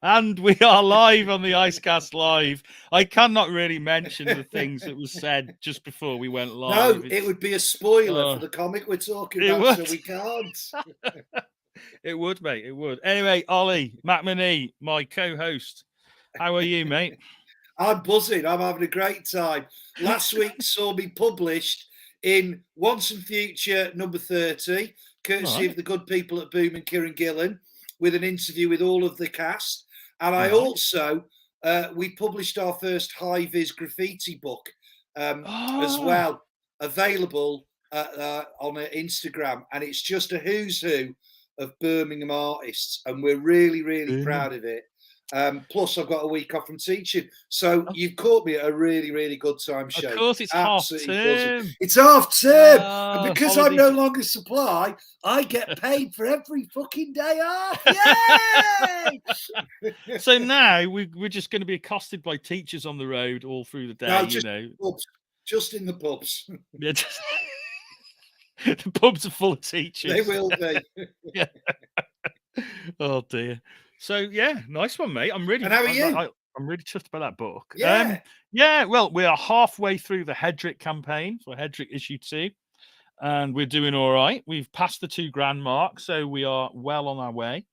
And we are live on the Icecast Live. I cannot really mention the things that was said just before we went live. No, it would be a spoiler for the comic we're talking about, so we can't. It would, mate. It would. Anyway, Ollie McManee, my co-host. How are you, mate? I'm buzzing. I'm having a great time. Last week saw me published in Once and Future number 30, courtesy of the good people at Boom and Kieran Gillen, with an interview with all of the cast. And I also, we published our first high-vis graffiti book as well, available on Instagram. And it's just a who's who of Birmingham artists. And we're really, really proud of it. Plus, I've got a week off from teaching. So you've caught me at a really, really good time, Shane. Of course, it's absolutely half term. It's half term. And because I'm no longer supply, I get paid for every fucking day off. Yay! So now we're just going to be accosted by teachers on the road all through the day, no, just pubs. Just in the pubs. Yeah, the pubs are full of teachers. They will be. Yeah. Oh, dear. So yeah, nice one, mate. I'm really. And how are you? I'm really chuffed about that book. Yeah. Yeah. Well, we are halfway through the Hedrick campaign for Hedrick issue 2, and we're doing all right. We've passed the £2,000 mark, so we are well on our way.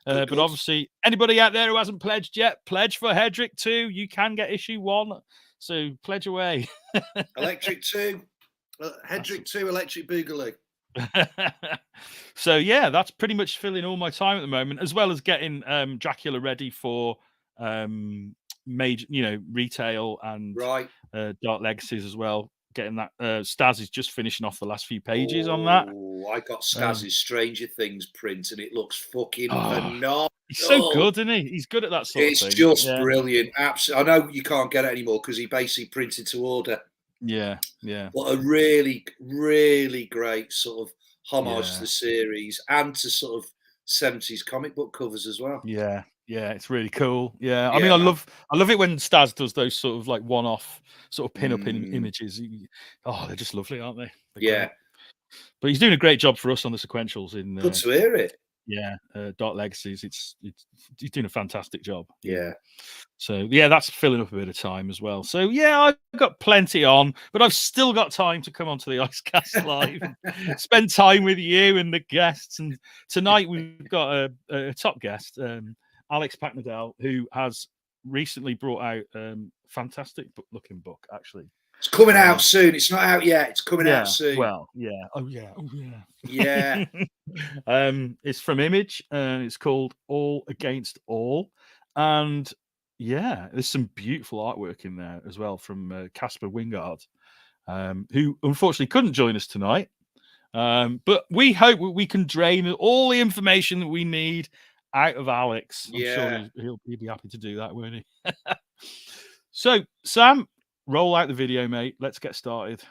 But obviously, anybody out there who hasn't pledged yet, pledge for Hedrick 2. You can get issue 1, so pledge away. Electric 2, Hedrick 2, Electric Boogaloo. So yeah, that's pretty much filling all my time at the moment, as well as getting Dracula ready for major, retail and Dark Legacies as well. Getting that Staz is just finishing off the last few pages on that. I got Staz's Stranger Things print, and it looks fucking phenomenal. He's so good, isn't he? He's good at that sort of thing. It's just brilliant. Absolutely. I know you can't get it anymore because he basically printed to order. Yeah. But a really, really great sort of homage to the series and to sort of 70s comic book covers as well. Yeah, it's really cool. Yeah, I mean, I love it when Staz does those sort of like one-off sort of pin-up images. They're just lovely, aren't they? Great. But he's doing a great job for us on the sequentials. Good to hear it. Yeah, Dark Legacies. He's doing a fantastic job. Yeah. So yeah, that's filling up a bit of time as well. So yeah, I've got plenty on, but I've still got time to come onto the Icecast Live and spend time with you and the guests. And tonight we've got a top guest, Alex Paknadel, who has recently brought out fantastic looking book. Actually, it's coming out soon. It's not out yet. It's coming out soon. Well, yeah. Oh yeah. It's from Image, and it's called All Against All. And yeah, there's some beautiful artwork in there as well from Caspar Wingard, who unfortunately couldn't join us tonight. But we hope we can drain all the information that we need out of Alex. I'm sure he'll be happy to do that, won't he? So, Sam, roll out the video, mate. Let's get started.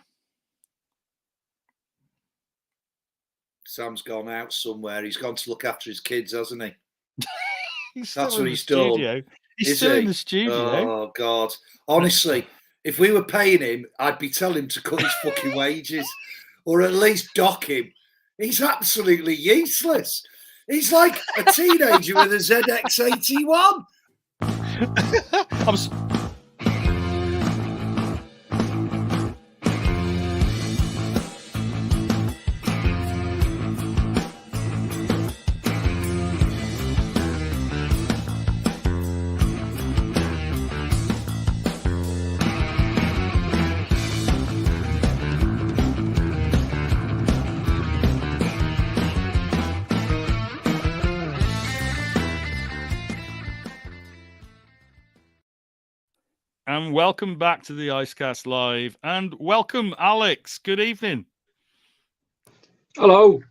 Sam's gone out somewhere. He's gone to look after his kids, hasn't he? That's what he's done. He's still in the studio. Oh, God. Honestly, if we were paying him, I'd be telling him to cut his fucking wages or at least dock him. He's absolutely useless. He's like a teenager with a ZX81. And welcome back to the Icecast Live, and welcome, Alex. Good evening. Hello.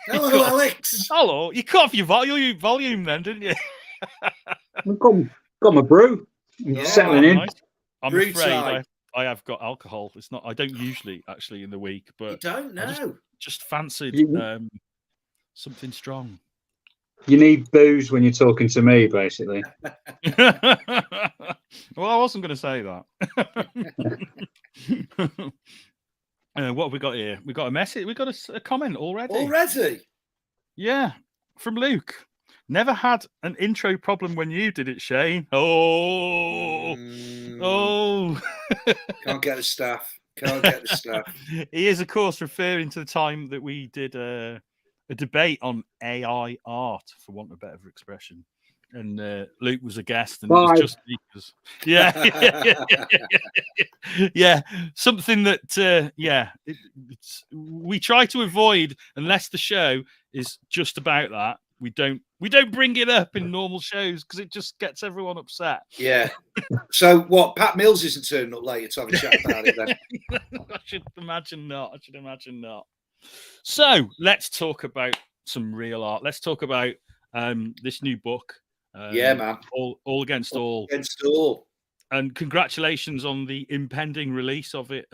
Hello, Alex. Hello. You cut off your volume then, didn't you? I've got my brew. I'm settling in. Nice. I'm afraid I have got alcohol. It's not. I don't usually actually in the week, but you don't know. Just fancied something strong. You need booze when you're talking to me, basically. Well, I wasn't going to say that. What have we got here? We got a message. We got a comment already. Already? Yeah, from Luke. Never had an intro problem when you did it, Shane. Oh. Can't get the staff. Can't get the stuff. He is, of course, referring to the time that we did a debate on AI art, for want of a better expression. And Luke was a guest, and it was just because, yeah, something that, we try to avoid unless the show is just about that. We don't bring it up in normal shows because it just gets everyone upset. Yeah. So what? Pat Mills isn't turning up later to have a chat about it then? I should imagine not. So let's talk about some real art. Let's talk about this new book. Man. All Against All. Against All. And congratulations on the impending release of it.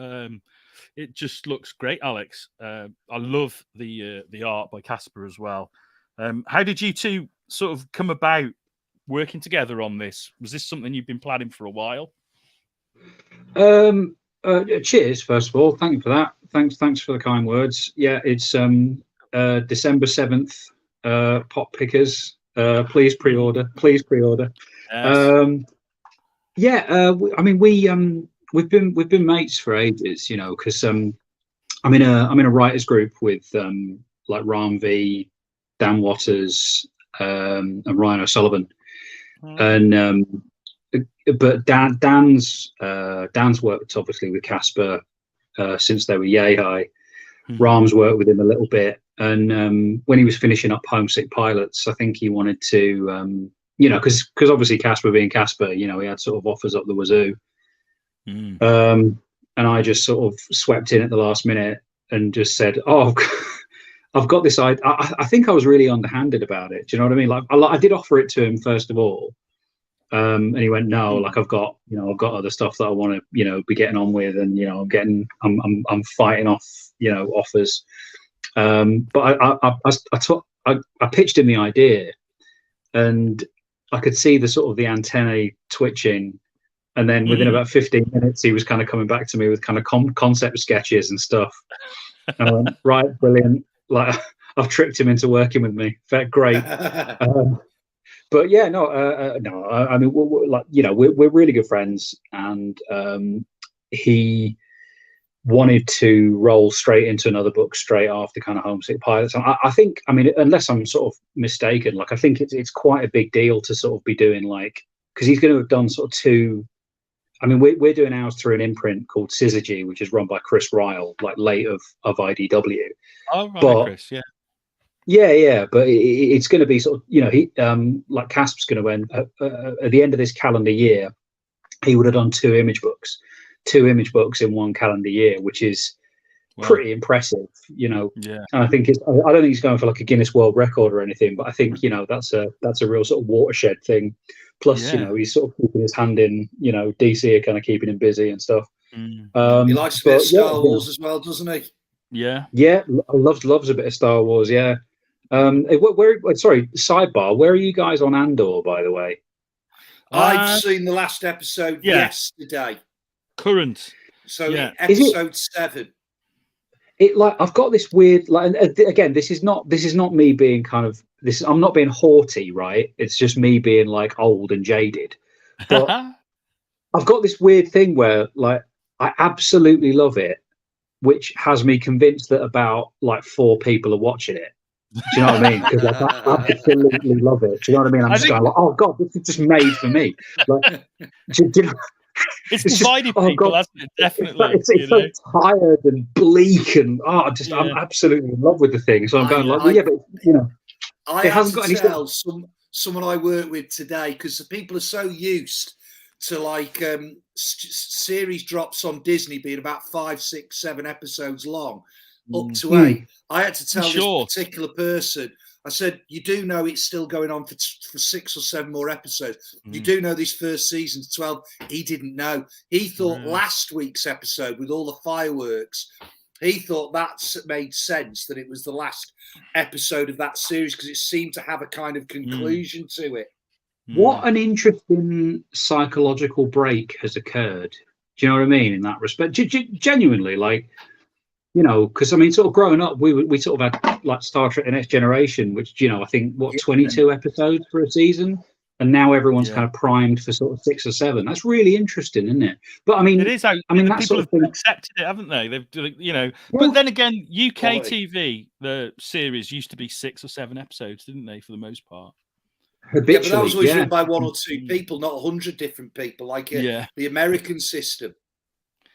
It just looks great, Alex. I love the art by Caspar as well. How did you two sort of come about working together on this? Was this something you've been planning for a while? Cheers, first of all. Thank you for that. Thanks for the kind words. Yeah, it's December 7th. Pop pickers. Please pre-order. Yes. I mean, we've been mates for ages, you know, because I'm in a writers group with like Ram V, Dan Waters, and Ryan O'Sullivan, and but Dan's worked obviously with Caspar since they were yay high. Ram's worked with him a little bit, and when he was finishing up Homesick Pilots, I think he wanted to, you know, because obviously Caspar being Caspar, you know, he had sort of offers up the wazoo, and I just sort of swept in at the last minute and just said, "Oh, I've got this idea." I think I was really underhanded about it. Do you know what I mean? Like I did offer it to him first of all, and he went, "No, like I've got other stuff that I want to, you know, be getting on with, and you know, I'm fighting off, you know, offers." But I pitched him the idea, and I could see the sort of the antennae twitching, and then within about 15 minutes, he was kind of coming back to me with kind of concept sketches and stuff. And I went, right, brilliant. Like I've tricked him into working with me. Great. But yeah, no. I mean, we're really good friends, and he wanted to roll straight into another book straight after kind of Homesick Pilots. And I think, I mean, unless I'm sort of mistaken, like I think it's quite a big deal to sort of be doing like, because he's going to have done sort of two. I mean, we're doing ours through an imprint called Syzygy, which is run by Chris Ryle, like late of IDW. Oh, right, but, Chris, yeah. Yeah, but it's going to be sort of, you know, he like Caspar's going to end at the end of this calendar year. He would have done two image books in one calendar year, which is pretty impressive, you know. Yeah. And I think I don't think he's going for like a Guinness World Record or anything, but I think, you know, that's a real sort of watershed thing. Plus, you know, he's sort of keeping his hand in, you know, DC are kind of keeping him busy and stuff. He likes a bit of Star Wars as well, doesn't he? Yeah, loves a bit of Star Wars. Yeah. Sorry, sidebar. Where are you guys on Andor, by the way? I've seen the last episode yesterday. Current. So episode 7. It like I've got this weird like, and again, this is not me being kind of this. I'm not being haughty, right? It's just me being like old and jaded. But I've got this weird thing where like I absolutely love it, which has me convinced that about like 4 people are watching it. Do you know what I mean? Because like, I absolutely love it. Do you know what I mean? I'm just going like, oh god, this is just made for me. Like, do you know? It's divided people, hasn't it? Definitely. It's so tired and bleak, and I'm absolutely in love with the thing. So I'm going like, well, yeah, but you know, I hasn't got any. Tell someone I work with today, because the people are so used to like series drops on Disney being about 5, 6, 7 episodes long, up to 8. I had to tell this particular person. I said, you do know it's still going on for 6 or 7 more episodes. You do know this first season's 12. He didn't know. He thought last week's episode with all the fireworks, he thought that made sense, that it was the last episode of that series because it seemed to have a kind of conclusion to it. What an interesting psychological break has occurred. Do you know what I mean in that respect? Genuinely, like, You know, because I mean, sort of growing up, we sort of had like Star Trek: The Next Generation, which, you know, I think 22 episodes for a season, and now everyone's kind of primed for sort of 6 or 7. That's really interesting, isn't it? But I mean, it is. I mean, that people have accepted it, haven't they? They've, you know. Yeah. But then again, UK TV, the series used to be 6 or 7 episodes, didn't they, for the most part? Yeah, but that was always run by 1 or 2 people, not 100 different people, like the American system.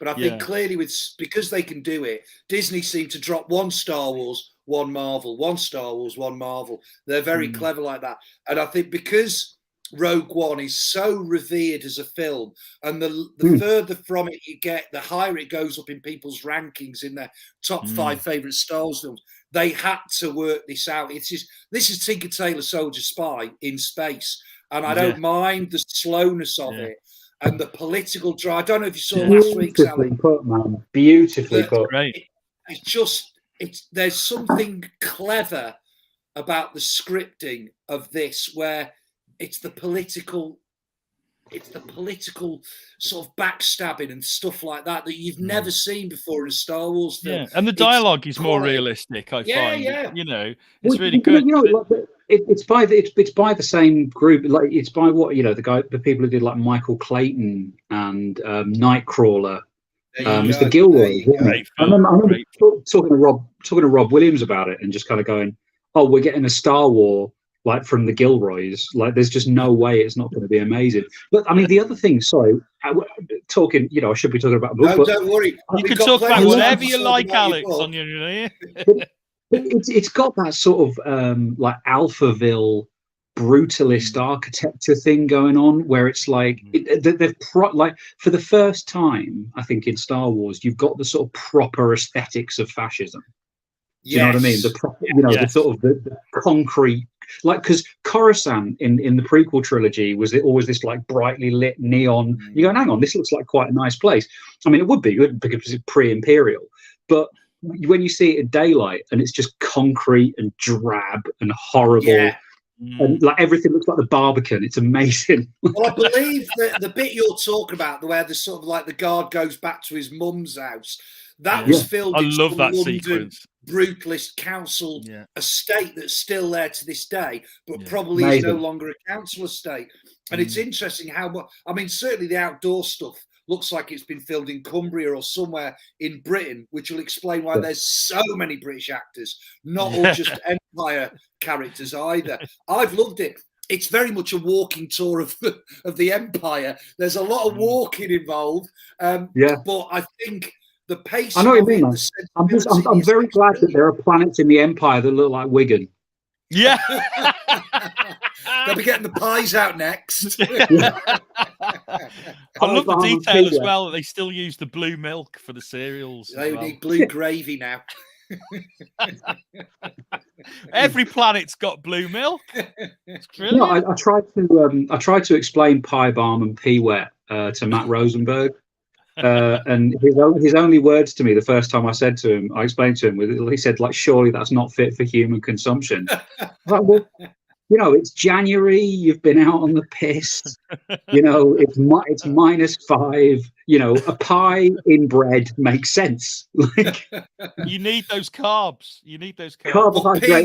But I think clearly, because they can do it, Disney seem to drop 1 Star Wars, 1 Marvel, 1 Star Wars, 1 Marvel. They're very clever like that. And I think because Rogue One is so revered as a film, and the further from it you get, the higher it goes up in people's rankings in their top 5 favourite Star Wars films, they had to work this out. This is Tinker Tailor Soldier Spy in space. And I don't mind the slowness of it. And the political drive. I don't know if you saw last week's, Alex. Put, man. Beautifully put. There's something clever about the scripting of this, where it's the political sort of backstabbing and stuff like that you've never seen before in a Star Wars film. Yeah, and the dialogue is more realistic, I find. Yeah. You know, it's really good. You know, it's by the same group. Like, it's by what, you know, the people who did like Michael Clayton and Nightcrawler. It's the Gilroy. I remember talking to Rob Williams about it, and just kind of going, "Oh, we're getting a Star Wars like from the Gilroys. Like, there's just no way it's not going to be amazing." But I mean, the other thing, sorry, talking, you know, I should be talking about a book. No, don't worry. You can talk about whatever you like, Alex, on your. It's got that sort of like Alphaville brutalist architecture thing going on, where it's like they've like, for the first time, I think, in Star Wars, you've got the sort of proper aesthetics of fascism. Do you know what I mean? The sort of the concrete, like, because Coruscant in the prequel trilogy was always this like brightly lit neon. You go, hang on, this looks like quite a nice place. I mean, it would be good because it's pre-imperial, but when you see it in daylight and it's just concrete and drab and horrible, and like everything looks like the Barbican, it's amazing. Well, I believe that the bit you're talking about, where the sort of like the guard goes back to his mum's house, that was filmed in that London sequence. Brutalist council estate that's still there to this day, but probably is no longer a council estate. And it's interesting how, I mean, certainly the outdoor stuff looks like it's been filmed in Cumbria or somewhere in Britain, which will explain why there's so many British actors, not all just Empire characters either. I've loved it. It's very much a walking tour of the Empire. There's a lot of walking involved, but I think the pace. I know what you mean. I'm very glad that there are planets in the Empire that look like Wigan. Yeah. They'll be getting the pies out next. I love the detail as well that they still use the blue milk for the cereals. They need blue gravy now. Every planet's got blue milk. It's brilliant. I tried to explain Pie Balm and Pea Wet to Matt Rosenberg. And his only words to me the first time I explained to him, he said, like, surely that's not fit for human consumption. Like, well, you know, it's January, you've been out on the piss, you know, it's -5, you know, a pie in bread makes sense. Like, you need those carbs. Pea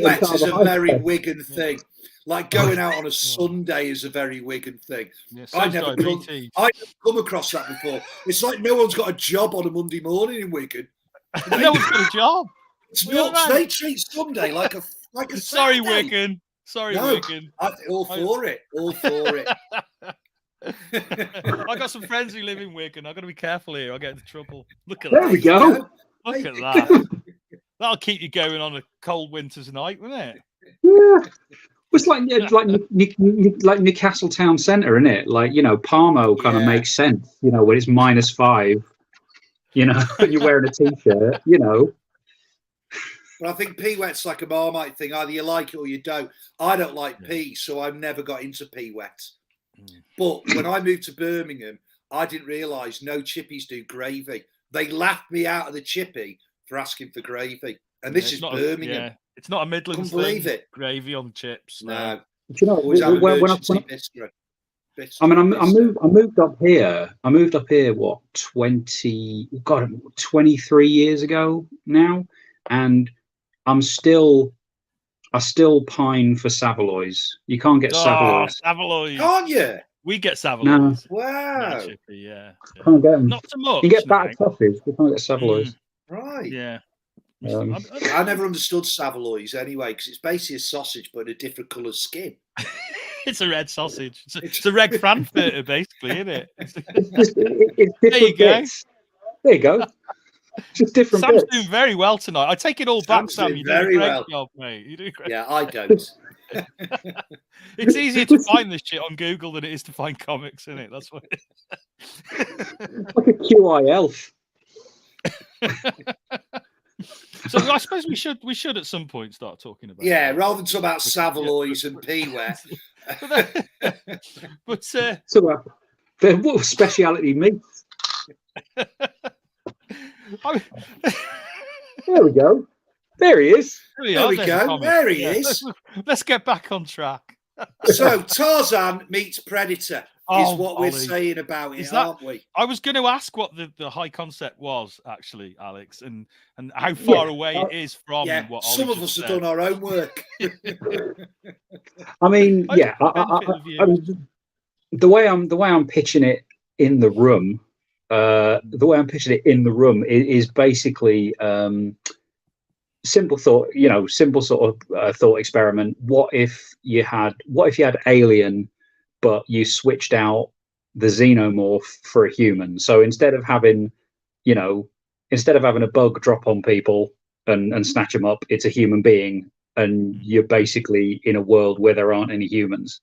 Wet is a very Wigan thing. Like, going out on a Sunday is a very Wigan thing. Yeah, I've never come across that before. It's like no one's got a job on a Monday morning in Wigan. No one's got a job. It's nuts. They treat Sunday like a Sorry, Saturday. Wigan. Wigan. All for it. I got some friends who live in Wigan. I've got to be careful here. I'll get into trouble. Look at that. There we go. Look at that. That'll keep you going on a cold winter's night, won't it? Yeah. It's like Newcastle town centre, isn't it? Like, you know, Parmo kind of makes sense, you know, when it's -5, you know, and you're wearing a t-shirt, you know. But I think Pea Wet's like a Marmite thing. Either you like it or you don't. I don't like pea, so I've never got into Pea Wet. But when I moved to Birmingham, I didn't realise no chippies do gravy. They laughed me out of the chippy for asking for gravy. And this is Birmingham. It's not a Midlands thing. Believe it. Gravy on chips. No. Do you know, I mean, I moved up here. I moved up here, what, 23 years ago now, and I still pine for Savoloys. You can't get Savoloys. Savoloys. Can't you? We get Savoloys. No. Wow. Yeah. Can't get them. Not so much. You get battered sausage. You can't get Savoloys. Right. Yeah. I never understood Savoloys anyway, because it's basically a sausage but a different coloured skin. It's a red sausage. It's a red Frankfurter, basically, isn't it? It's different there you bits. Go. There you go. Just different Sam's bits. doing very well tonight. I take it all back, Sam. You do a great job, mate. You do great. Yeah, I don't. It's easier to find this shit on Google than it is to find comics, isn't it? That's what it is. Like a QI elf. So I suppose we should at some point start talking about rather than talk about Savoloys and P-ware. But so what speciality meats? There we go. There he is. There we go. There he is. Let's get back on track. So Tarzan meets Predator is what we're saying about it, aren't we? I was going to ask what the high concept was, actually, Alex, and how far away it is from what some of us have done our own work. I mean, I mean, the way I'm pitching it in the room, is basically simple thought, simple sort of thought experiment. What if you had Alien, but you switched out the xenomorph for a human? So instead of having a bug drop on people and snatch them up, it's a human being, and you're basically in a world where there aren't any humans.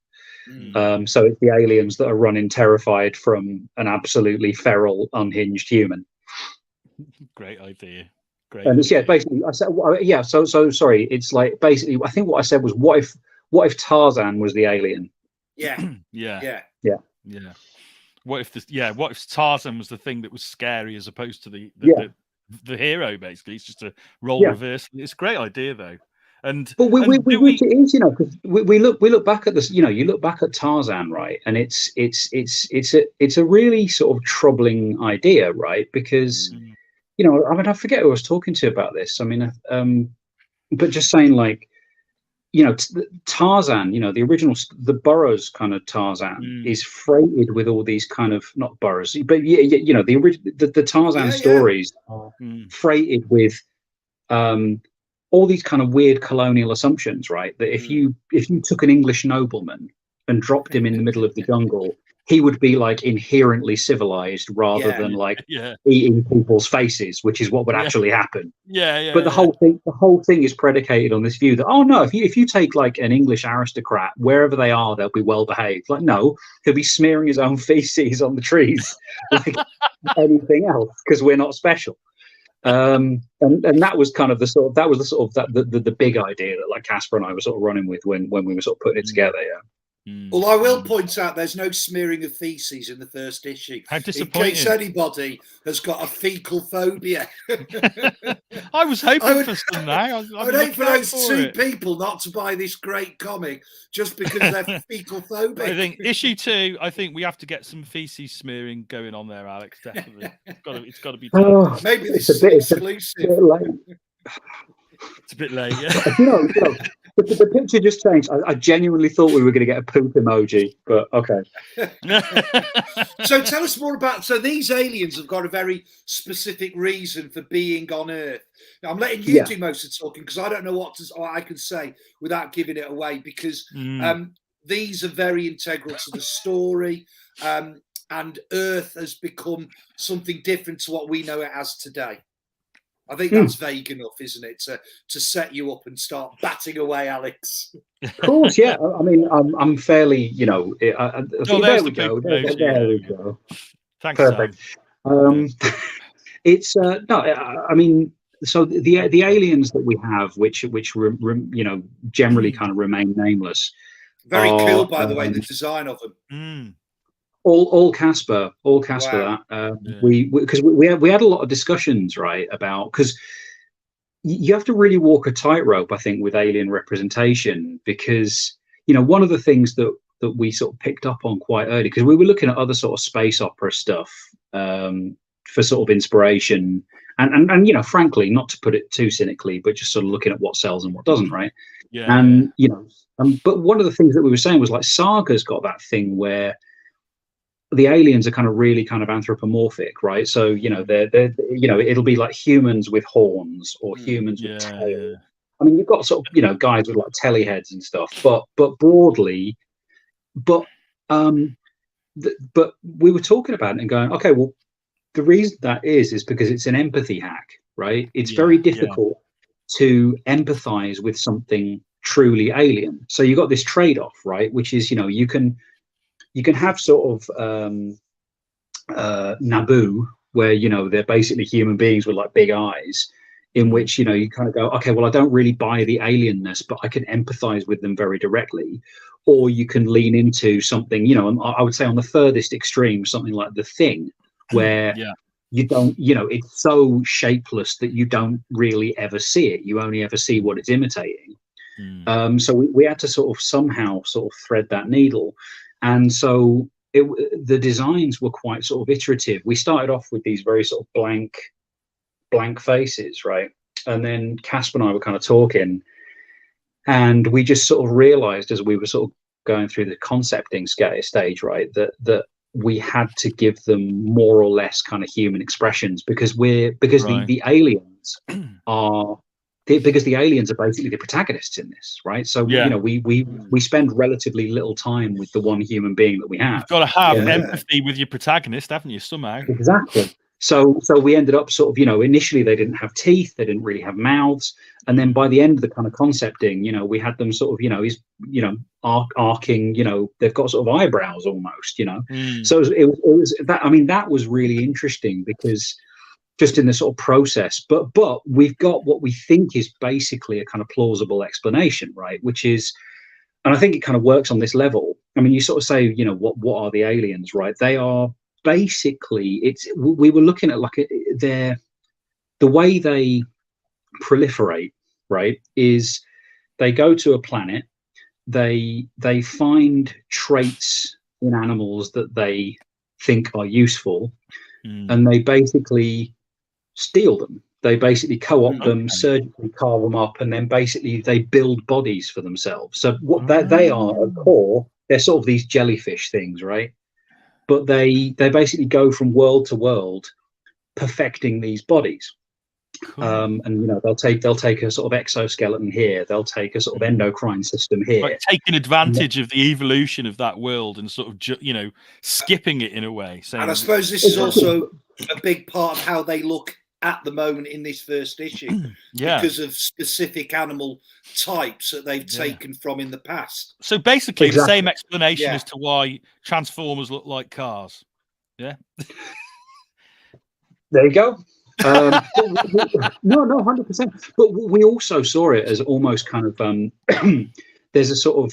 So it's the aliens that are running terrified from an absolutely feral, unhinged human. Great idea. And it's, basically, I said, So sorry. It's like basically, I think what I said was, what if Tarzan was the alien? Yeah. What if Tarzan was the thing that was scary as opposed to the hero? Basically, it's just a role reverse. It's a great idea, though. But which it is, because we look back at this. You look back at Tarzan, right? And it's a really sort of troubling idea, right? Because I mean, I forget who I was talking to about this. I mean, but just saying, like, Tarzan, the original, the Burroughs kind of Tarzan is freighted with all these kind of, not Burroughs, but the Tarzan stories are freighted with all these kind of weird colonial assumptions, right? That if you took an English nobleman and dropped him in the middle of the jungle, he would be like inherently civilized rather than eating people's faces, which is what would actually happen. But the whole thing is predicated on this view that, oh no, if you take like an English aristocrat, wherever they are, they'll be well behaved. Like, no, he'll be smearing his own feces on the trees like anything else, because we're not special. And that was kind of the big idea that like Caspar and I were sort of running with when we were sort of putting it together. Well, I will point out there's no smearing of feces in the first issue. How disappointing. In case anybody has got a fecal phobia. I was hoping for some now. I would hate for those two people not to buy this great comic just because they're fecal phobic. I think issue 2, we have to get some feces smearing going on there, Alex. Definitely. It's got to be done. Maybe this is exclusive. It's a bit late, yeah. The picture just changed. I genuinely thought we were going to get a poop emoji, but okay. So tell us more about. So these aliens have got a very specific reason for being on Earth. Now, I'm letting you do most of the talking because I don't know what I can say without giving it away, because these are very integral to the story, and Earth has become something different to what we know it as today. I think that's vague enough, isn't it, to set you up and start batting away, Alex? Of course, yeah. I mean, I'm fairly, there we go. There we go. Thanks, perfect. It's I mean, so the aliens that we have, which generally kind of remain nameless. Very cool, by the way, the design of them. All Caspar. Wow. That we had a lot of discussions, right, about, because you have to really walk a tightrope, I think, with alien representation, because one of the things that that we sort of picked up on quite early, because we were looking at other sort of space opera stuff for sort of inspiration, and you know, frankly, not to put it too cynically, but just sort of looking at what sells and what doesn't, right? And you know, but one of the things that we were saying was like Saga's got that thing where the aliens are kind of really kind of anthropomorphic, right? So you know, they're you know, it'll be like humans with horns or humans with tails. I mean, you've got sort of, you know, guys with like telly heads and stuff, but broadly, but we were talking about it and going, okay, well, the reason that is because it's an empathy hack, right? It's very difficult to empathize with something truly alien. So you got this trade-off, right? Which is, you know, you can have sort of Naboo, where, you know, they're basically human beings with like big eyes, in which, you know, you kind of go, okay, well, I don't really buy the alienness, but I can empathize with them very directly. Or you can lean into something, you know, I would say on the furthest extreme, something like The Thing, where you don't, you know, it's so shapeless that you don't really ever see it. You only ever see what it's imitating. So we had to sort of somehow sort of thread that needle. And so the designs were quite sort of iterative. We started off with these very sort of blank faces, right? And then Caspar and I were kind of talking, and we just sort of realized as we were sort of going through the concepting stage, right, that we had to give them more or less kind of human expressions, because the aliens are because the aliens are basically the protagonists in this, right? So you know, we spend relatively little time with the one human being that we have. You've got to have empathy with your protagonist, haven't you, somehow? Exactly. So we ended up sort of, you know, initially they didn't have teeth, they didn't really have mouths, and then by the end of the kind of concepting, you know, we had them sort of, you know, arcing, you know, they've got sort of eyebrows almost, you know. So it was that. I mean, that was really interesting, because just in the sort of process, but we've got what we think is basically a kind of plausible explanation, right? Which is, and I think it kind of works on this level. I mean, you sort of say, you know, what are the aliens, right? They are basically, we were looking at like the way they proliferate, right, is they go to a planet, they find traits in animals that they think are useful, and they basically steal them. They basically co-opt them, surgically carve them up, and then basically they build bodies for themselves. So what they are at core, they're sort of these jellyfish things, right? But they basically go from world to world, perfecting these bodies. And you know, they'll take a sort of exoskeleton here, they'll take a sort of endocrine system here, like taking advantage of the evolution of that world and sort of you know, skipping it in a way. And I suppose this is also a big part of how they look at the moment in this first issue, because of specific animal types that they've taken from in the past. So basically the same explanation as to why Transformers look like cars. Yeah. There you go. No, 100%. But we also saw it as almost kind of there's a sort of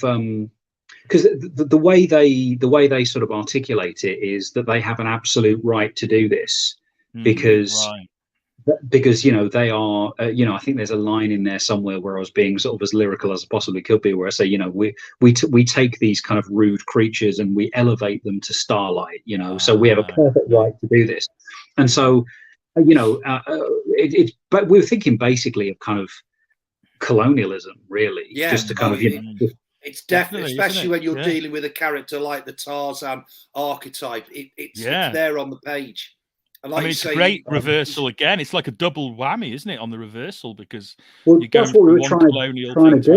because the way they sort of articulate it is that they have an absolute right to do this, because you know, they are you know, I think there's a line in there somewhere where I was being sort of as lyrical as I possibly could be, where I say, you know, we take these kind of rude creatures and we elevate them to starlight, you know, so we have a perfect right to do this. And so, you know, but we were thinking basically of kind of colonialism, really, just to kind of, you know, it's definitely, especially when you're dealing with a character like the Tarzan archetype, it's there on the page. And like, I mean, it's a great reversal again. It's like a double whammy, isn't it, on the reversal? Because you go from one colonial thing to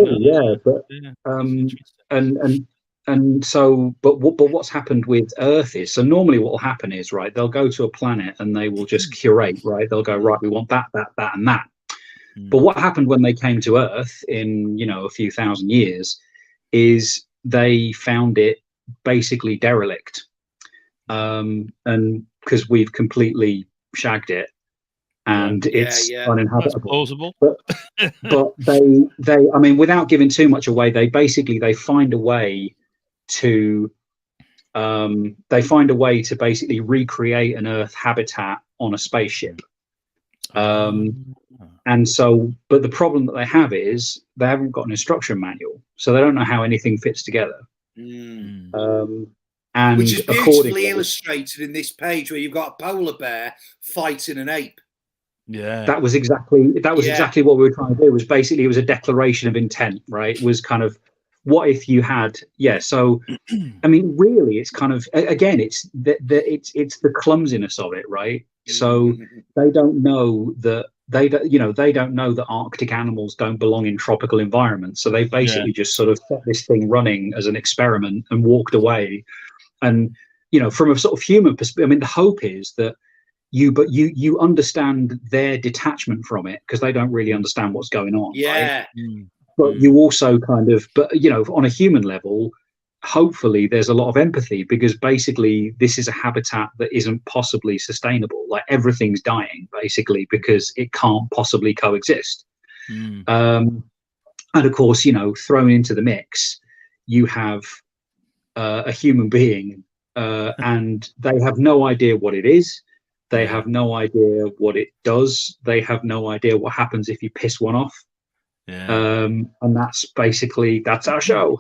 another. And so, but what's happened with Earth is, so normally what will happen is, right, they'll go to a planet and they will just curate, right? They'll go, right, we want that, and that. But what happened when they came to Earth in, you know, a few thousand years is they found it basically derelict. And because we've completely shagged it, and it's uninhabitable. That's plausible. But they, I mean, without giving too much away, they find a way to basically recreate an Earth habitat on a spaceship. And so, but the problem that they have is they haven't got an instruction manual, so they don't know how anything fits together. And which is beautifully illustrated in this page where you've got a polar bear fighting an ape. Yeah, that was exactly what we were trying to do. Was basically, it was a declaration of intent, right? It was kind of, what if you had, so I mean, really, it's kind of, again, it's the clumsiness of it, right? So they don't know that they don't know that Arctic animals don't belong in tropical environments. So they basically just sort of set this thing running as an experiment and walked away. And from a sort of human perspective, I mean, the hope is that you understand their detachment from it, because they don't really understand what's going on. Yeah. Right? But you also kind of, on a human level, hopefully there's a lot of empathy, because basically this is a habitat that isn't possibly sustainable. Like, everything's dying basically because it can't possibly coexist. And of course, thrown into the mix, you have a human being, and they have no idea what it is. They have no idea what it does. They have no idea what happens if you piss one off. And that's our show.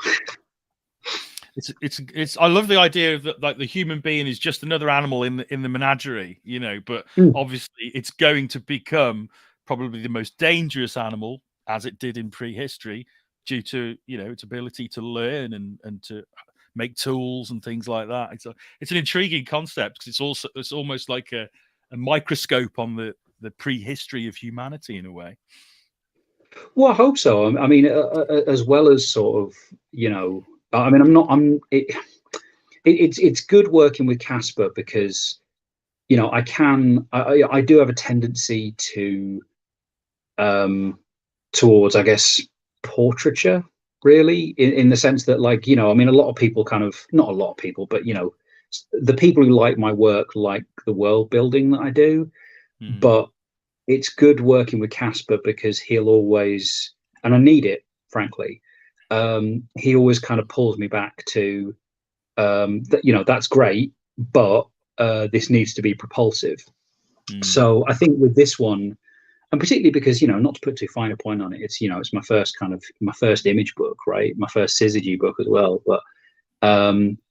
It's I love the idea of that, like, the human being is just another animal in the menagerie, but obviously it's going to become probably the most dangerous animal, as it did in prehistory, due to its ability to learn and to make tools and things like that. It's an intriguing concept, because it's almost like a microscope on the prehistory of humanity in a way. Well, I hope so. I mean, as well as sort of, I mean, it's good working with Caspar, because, I do have a tendency to, towards, I guess, portraiture, really, in the sense that, like, I mean, a lot of people not a lot of people, but, the people who like my work like the world building that I do. But it's good working with Caspar, because he'll always, and I need it, frankly, he always kind of pulls me back to, that, that's great, but this needs to be propulsive. So I think with this one, and particularly because, not to put too fine a point on it, it's, it's my first image book, right? My first syzygy book as well. But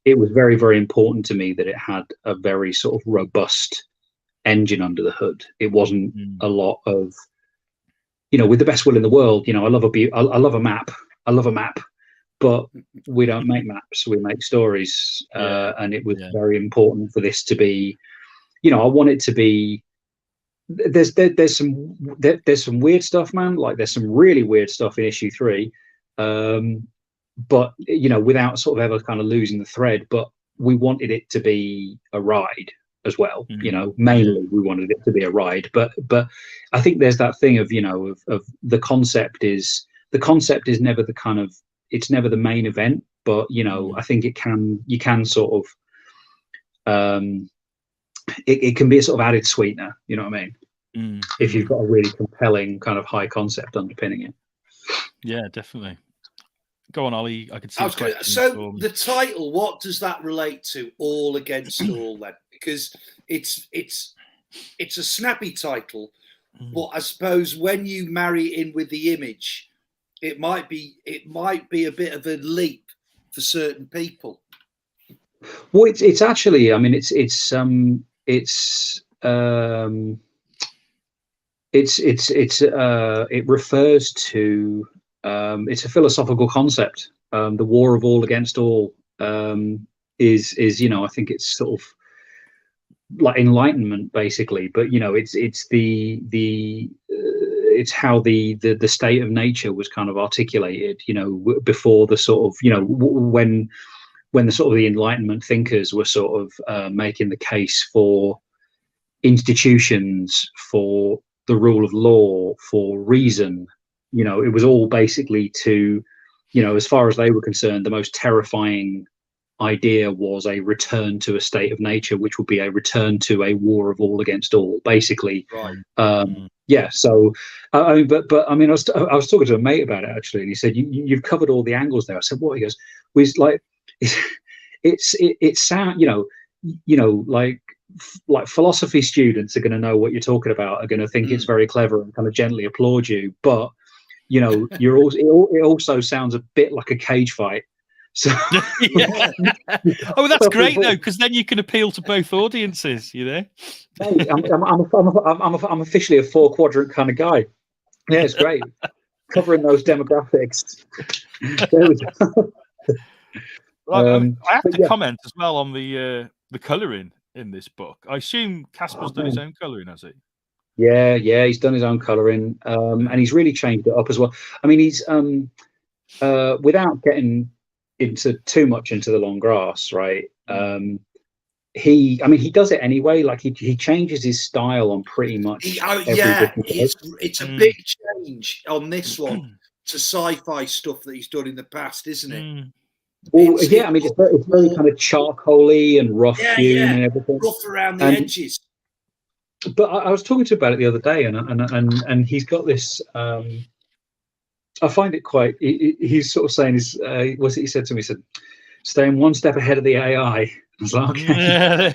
it was very, very important to me that it had a very sort of robust engine under the hood. It wasn't a lot of, with the best will in the world, I love a map, but we don't make maps, we make stories. And it was very important for this to be, I want it to be, there's some weird stuff, man. Like, there's some really weird stuff in issue 3. But without sort of ever kind of losing the thread. But we wanted it to be a ride as well. Mainly we wanted it to be a ride. But I think there's that thing of of the concept is never the kind of, it's never the main event. But I think you can sort of it can be a sort of added sweetener. You know what I mean? If you've got a really compelling kind of high concept underpinning it. Yeah, definitely. Go on, Ollie. I could see. So the title, what does that relate to? All Against All, then, because it's a snappy title, but I suppose when you marry in with the image, it might be a bit of a leap for certain people. Well, it's actually, I mean, it refers to. It's a philosophical concept. The war of all against all is I think it's sort of like enlightenment, basically. But it's it's how the state of nature was kind of articulated. Before the sort of when the sort of the Enlightenment thinkers were sort of making the case for institutions, for the rule of law, for reason. It was all basically to, as far as they were concerned, the most terrifying idea was a return to a state of nature, which would be a return to a war of all against all, basically. Right. Yeah. So, I mean, but I mean, I was talking to a mate about it actually, and he said, "You've covered all the angles there." I said, "What?" He goes, "Was like, it sound, like philosophy students are going to know what you're talking about, are going to think it's very clever and kind of gently applaud you, but." It also sounds a bit like a cage fight. So yeah. Oh, that's great though, because then you can appeal to both audiences. You know, I'm officially a 4-quadrant kind of guy. Yeah, it's great covering those demographics. There we go. Well, I have to comment as well on the colouring in this book. I assume Caspar's done his own colouring, has he? Yeah, he's done his own colouring, and he's really changed it up as well. I mean, he's without getting into too much into the long grass, right? He does it anyway. Like he changes his style on pretty much. It's a big change on this one to sci-fi stuff that he's done in the past, isn't it? Well, it's very kind of charcoaly and rough hewn and everything, rough around the edges. But I was talking to him about it the other day, and he's got this. I find it quite. He's sort of saying, what's it he said to me? He said, "Staying one step ahead of the AI." I was like, okay.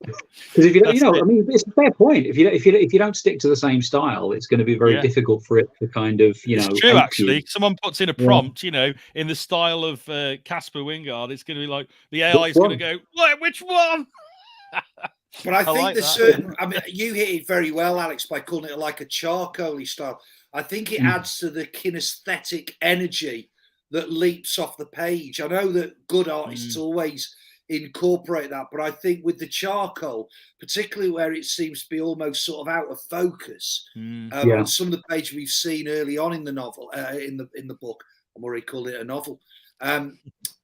Because if I mean, it's a fair point. If you don't stick to the same style, it's going to be very difficult for it to kind of, It's true, actually. Someone puts in a prompt, in the style of Caspar Wingard, it's going to be like the AI is going to go, which one? But I think there's certain. I mean, you hit it very well, Alex, by calling it like a charcoaly style. I think it adds to the kinesthetic energy that leaps off the page. I know that good artists always incorporate that, but I think with the charcoal, particularly where it seems to be almost sort of out of focus, on some of the pages we've seen early on in the novel, in the book, I'm already called it a novel.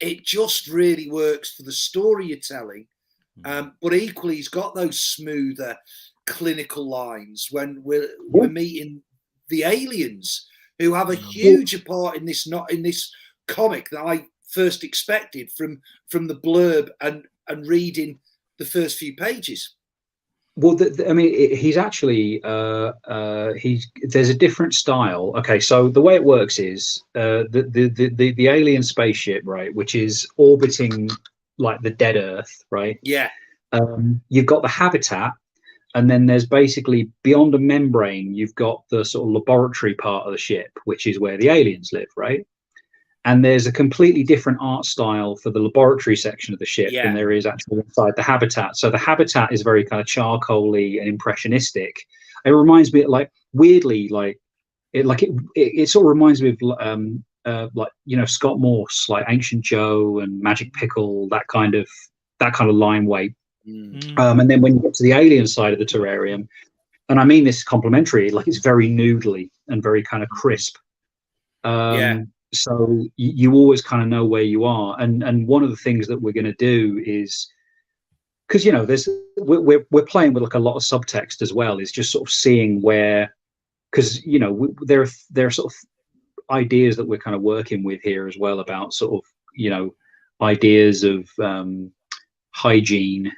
It just really works for the story you're telling. But equally, he's got those smoother, clinical lines when we're meeting the aliens, who have a huge part in this comic that I first expected from the blurb and reading the first few pages. Well, I mean, he's actually there's a different style. Okay, so the way it works is the alien spaceship, right, which is orbiting like the dead Earth, right? Yeah. You've got the habitat, and then there's basically beyond a membrane, you've got the sort of laboratory part of the ship, which is where the aliens live, right? And there's a completely different art style for the laboratory section of the ship than there is actually inside the habitat. So the habitat is very kind of charcoaly and impressionistic. It reminds me, like, weirdly, it sort of reminds me of like Scott Morse, like Ancient Joe and Magic Pickle, that kind of line weight. And then when you get to the alien side of the terrarium, and I mean this complimentary, like it's very noodly and very kind of crisp. So you always kind of know where you are. And one of the things that we're going to do is, because we're playing with like a lot of subtext as well, is just sort of seeing where, because there are sort of ideas that we're kind of working with here as well about sort of ideas of hygiene,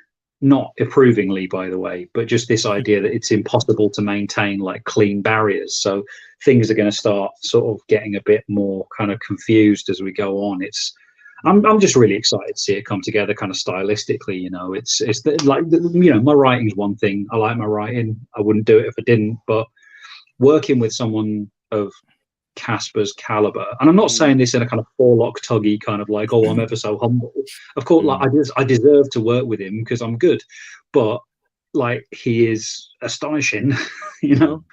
not approvingly, by the way, but just this idea that it's impossible to maintain like clean barriers. So things are going to start sort of getting a bit more kind of confused as we go on. I'm just really excited to see it come together kind of stylistically. My writing's one thing. I like my writing. I wouldn't do it if I didn't, but working with someone of Caspar's caliber, and I'm not saying this in a kind of Forlock tuggy kind of like, I'm ever so humble. Of course, like I deserve to work with him because I'm good, but like he is astonishing, It's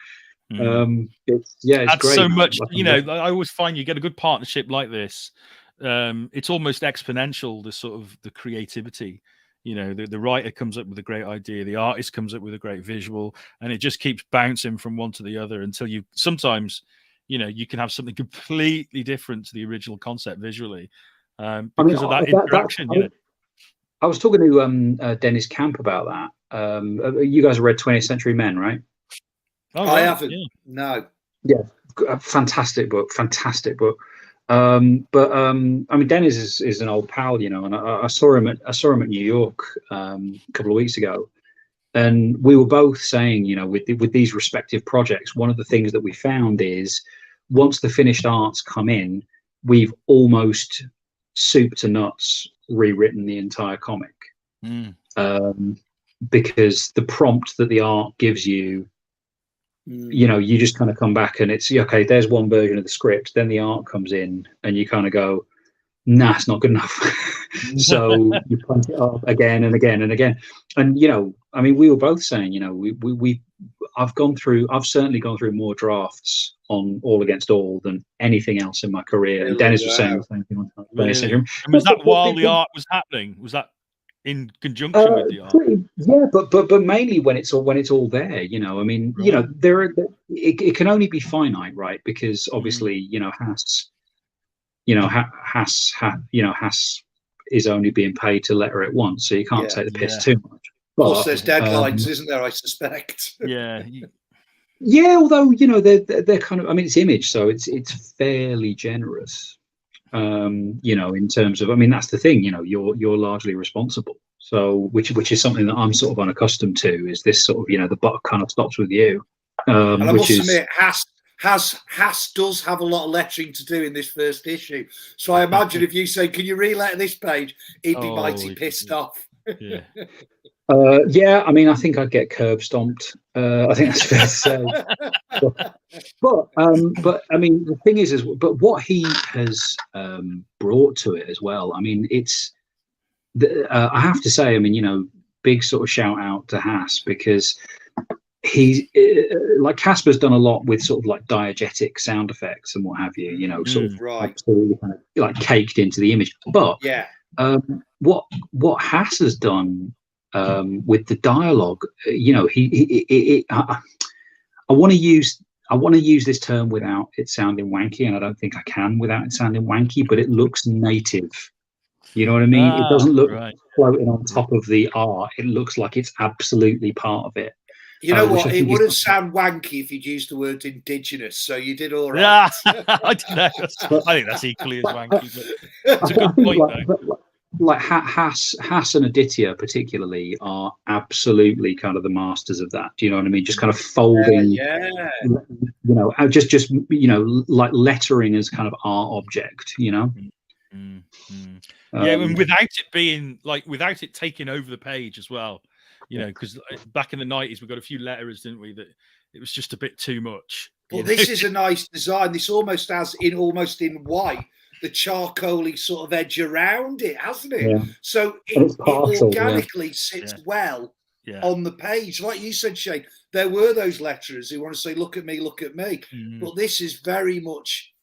great. So much, I always find you get a good partnership like this. It's almost exponential, the creativity. The writer comes up with a great idea, the artist comes up with a great visual, and it just keeps bouncing from one to the other until you sometimes you can have something completely different to the original concept visually because of that interaction. I was talking to Dennis Camp about that. You guys have read 20th Century Men, right? Oh, I haven't. Yeah. No. Yeah, fantastic book. I mean, Dennis is an old pal, and I saw him at New York a couple of weeks ago. And we were both saying, with these respective projects, one of the things that we found is once the finished arts come in, we've almost soup to nuts rewritten the entire comic. Because the prompt that the art gives you, you just kind of come back and it's, okay, there's one version of the script, then the art comes in and you kind of go, nah, it's not good enough. So you punt it up again and again and again. And, you know, I mean, we were both saying, you know, I've certainly gone through more drafts on All Against All than anything else in my career. Really? And Dennis was saying the same thing on Really? syndrome. And was that while the art was happening? Was that in conjunction with the art? Yeah, but mainly when it's all there, you know. I mean, you know, it can only be finite, right? Because obviously, you know, Haas is only being paid to letter it once, so you can't take the piss too much. Plus, there's deadlines, isn't there? I suspect. Yeah. Yeah, although, you know, they're kind of, I mean, it's Image, so it's fairly generous. You know, in terms of, I mean, that's the thing, you know, you're largely responsible. So, which is something that I'm sort of unaccustomed to, is this sort of, you know, the buck kind of stops with you. And I must admit, Haas does have a lot of lettering to do in this first issue. So I imagine if you say, "Can you re-letter this page?" he'd be mighty pissed off. Yeah. Yeah, I mean, I think I'd get curb stomped. I think that's fair to say. But I mean, the thing is but what he has brought to it as well. I mean, it's. I have to say, I mean, you know, big sort of shout out to Haas, because he's like, Caspar's done a lot with sort of like diegetic sound effects and what have you. You know, sort of absolutely kind of like caked into the image. But what Haas has done with the dialogue, you know, I want to use this term without it sounding wanky, and I don't think I can without it sounding wanky, but it looks native. You know what I mean? It doesn't look floating on top of the art. It looks like it's absolutely part of it. You know what? It wouldn't sound wanky if you'd used the word indigenous, so you did all right. I think that's equally as wanky, but it's a good point, though. Like Haas and Aditya particularly are absolutely kind of the masters of that. Do you know what I mean? Just kind of folding, you know, just you know, like lettering as kind of art object, you know. Yeah, and without it taking over the page as well, you know, because back in the 90s we got a few letterers, didn't we, that it was just a bit too much. Well, this is a nice design. This almost has almost in white the charcoaly sort of edge around it, hasn't it? Yeah. So it organically sits well on the page. Like you said, Shane, there were those letterers who want to say, "Look at me, look at me," but this is very much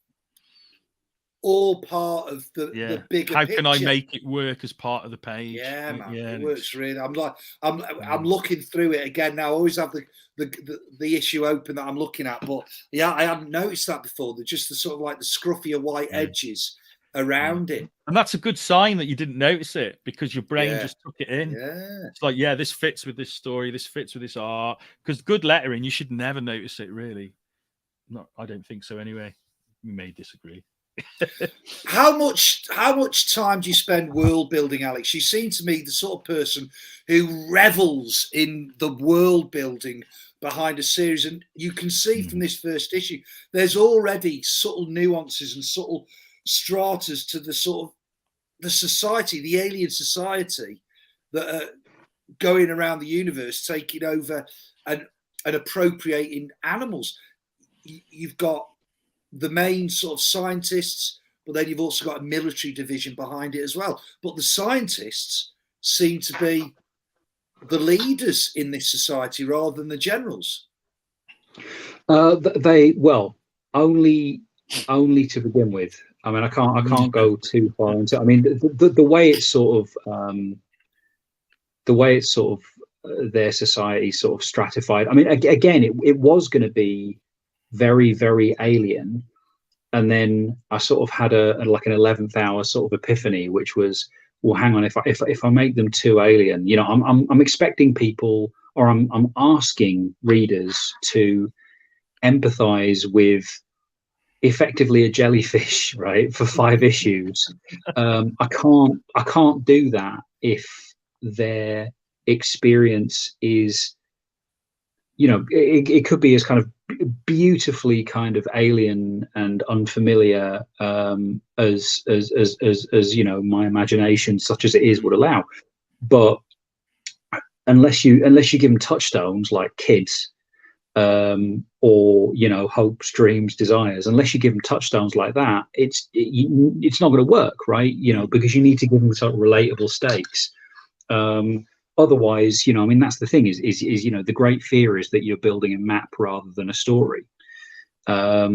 all part of the bigger How picture. can I make it work as part of the page? Yeah, man, it works really. I'm looking through it again now. I always have the issue open that I'm looking at, but I hadn't noticed that before. They're just the sort of like the scruffier white edges around it, and that's a good sign that you didn't notice it, because your brain just took it in. Yeah, it's like, this fits with this story, this fits with this art. Because good lettering, you should never notice it, really. No, I don't think so. Anyway, we may disagree. How much time do you spend world building, Alex? You seem to me the sort of person who revels in the world building behind a series, and you can see from this first issue there's already subtle nuances and subtle stratas to the sort of the society, the alien society that are going around the universe, taking over and appropriating animals. You've got the main sort of scientists, but then you've also got a military division behind it as well. But the scientists seem to be the leaders in this society rather than the generals. Only to begin with. I mean, I can't go too far into. I mean, the way it's sort of their society sort of stratified. I mean, again, it was going to be very, very alien, and then I sort of had like an 11th hour sort of epiphany, which was, well, hang on, if I make them too alien, you know, I'm expecting people, or I'm asking readers to empathize with effectively a jellyfish, right, for 5 issues. I can't do that if their experience is, you know, it could be as kind of beautifully kind of alien and unfamiliar as you know, my imagination, such as it is, would allow. But unless you give them touchstones like kids, or hopes, dreams, desires. Unless you give them touchstones like that, it's not going to work, right? Because you need to give them sort of relatable stakes. Otherwise, that's the thing is the great fear is that you're building a map rather than a story. Love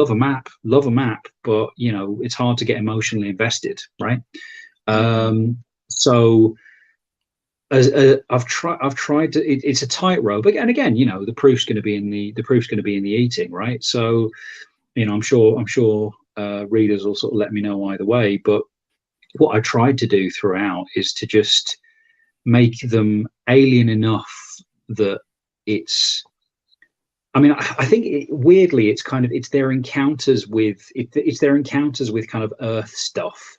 a map, but it's hard to get emotionally invested, right? So I've tried to. It's a tightrope, and again, the proof's going to be in the eating, right? So, I'm sure readers will sort of let me know either way. But what I tried to do throughout is to just make them alien enough that it's. I mean, I think weirdly, it's their encounters with kind of Earth stuff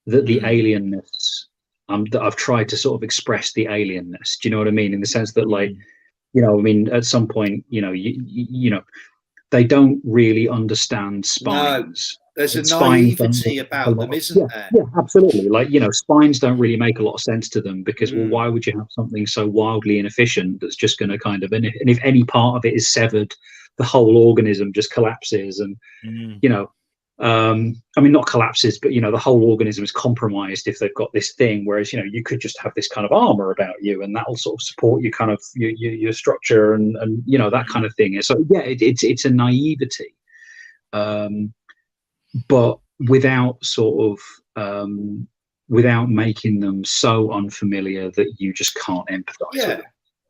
that the alienness. That I've tried to sort of express the alienness. Do you know what I mean? In the sense that, like, at some point, they don't really understand spines. No, there's a naivety about them, isn't there? Yeah, absolutely. Like, spines don't really make a lot of sense to them because, well, why would you have something so wildly inefficient that's just going to kind of, and if any part of it is severed, the whole organism just collapses and, not collapses, but the whole organism is compromised if they've got this thing. Whereas you could just have this kind of armor about you, and that'll sort of support you, kind of your structure, and that kind of thing. So yeah, it's a naivety, but without sort of without making them so unfamiliar that you just can't empathize with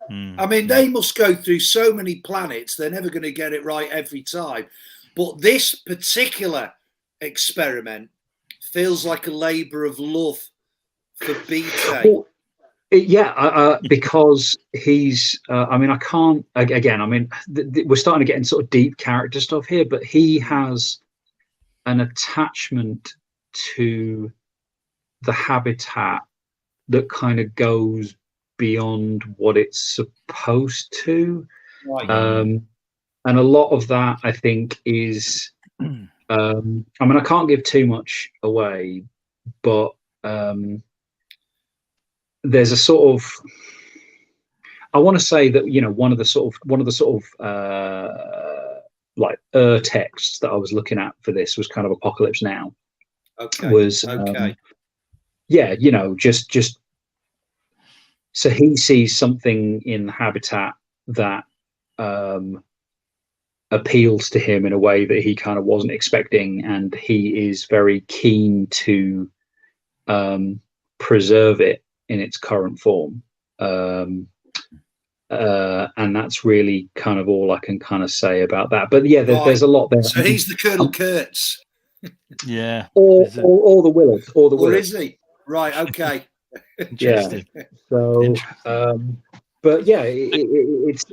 them. I mean, they must go through so many planets; they're never going to get it right every time. But this particular experiment feels like a labour of love for BT. Because he's. I can't. Again, we're starting to get into sort of deep character stuff here, but he has an attachment to the habitat that kind of goes beyond what it's supposed to. Right. And a lot of that, I think, is, I can't give too much away, but there's a sort of, I want to say that, one of the sort of like texts that I was looking at for this was kind of Apocalypse Now. Okay. Just so he sees something in the habitat that appeals to him in a way that he kind of wasn't expecting, and he is very keen to preserve it in its current form. And that's really kind of all I can kind of say about that. But yeah, there's a lot there. So he's the Colonel Kurtz. Yeah. Or the Willard. Or is he? Right, okay. Yeah. So but yeah, it's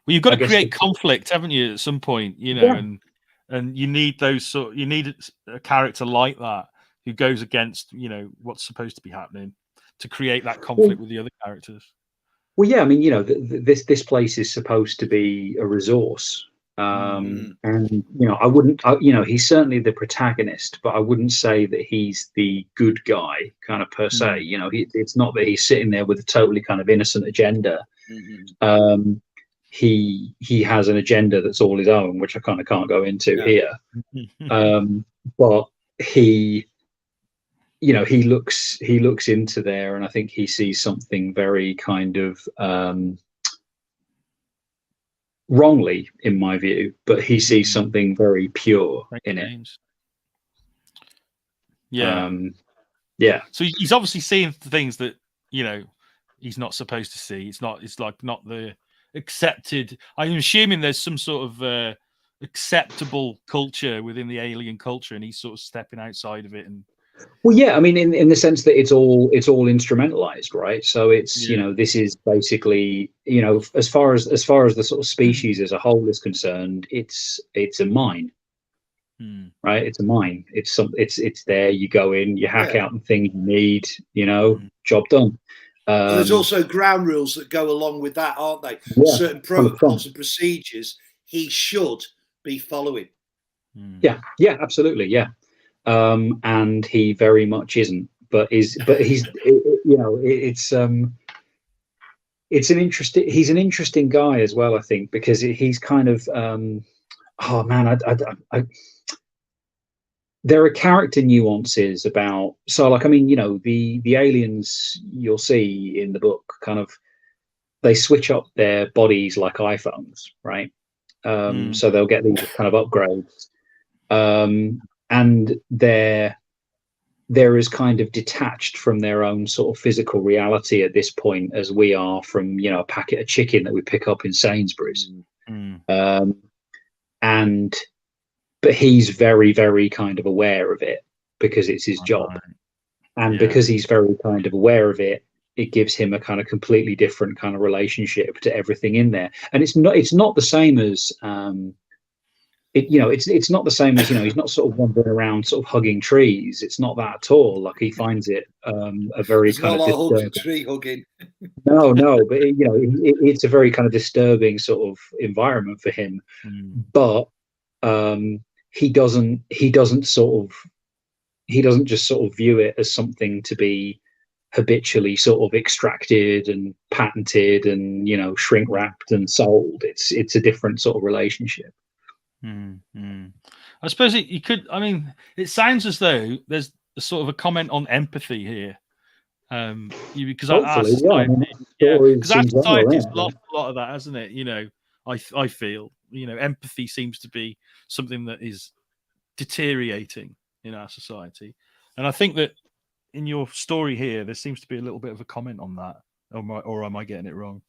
well, you've got to create conflict, haven't you, at some point, and you need you need a character like that who goes against, what's supposed to be happening, to create that conflict with the other characters. Well, yeah, this place is supposed to be a resource. And I wouldn't, he's certainly the protagonist, but I wouldn't say that he's the good guy kind of per se. It's not that he's sitting there with a totally kind of innocent agenda. He has an agenda that's all his own, which I kind of can't go into here. But he looks into there, and I think he sees something very kind of wrongly, in my view, but he sees something very pure in it. So he's obviously seeing things that he's not supposed to see. It's like not the accepted. I'm assuming there's some sort of acceptable culture within the alien culture, and he's sort of stepping outside of it. And well, yeah, in the sense that it's all instrumentalized, right? So it's this is basically as far as the sort of species as a whole is concerned, it's a mine, right? It's a mine. It's there. You go in, you hack out the things you need. Job done. There's also ground rules that go along with that, aren't they? Certain protocols and procedures he should be following. Yeah, absolutely, yeah. And he very much isn't, but he's it's he's an interesting guy as well, I think, because he's kind of oh man, there are character nuances about, so like, I mean, the aliens you'll see in the book kind of, they switch up their bodies like iPhones, right? So they'll get these kind of upgrades, and they're as kind of detached from their own sort of physical reality at this point as we are from, a packet of chicken that we pick up in Sainsbury's. But he's very, very kind of aware of it because it's his job. And because he's very kind of aware of it, it gives him a kind of completely different kind of relationship to everything in there. And it's not the same as, it's not the same as, he's not sort of wandering around sort of hugging trees. It's not that at all. Like, he finds it a very it's kind not of like tree hugging. No, but it's a very kind of disturbing sort of environment for him. But he doesn't just sort of view it as something to be habitually sort of extracted and patented and shrink wrapped and sold. It's a different sort of relationship. I suppose you could. I mean, it sounds as though there's a sort of a comment on empathy here, because our society, because our society's lost a lot of that, hasn't it? I feel empathy seems to be something that is deteriorating in our society, and I think that in your story here there seems to be a little bit of a comment on that, or am I getting it wrong?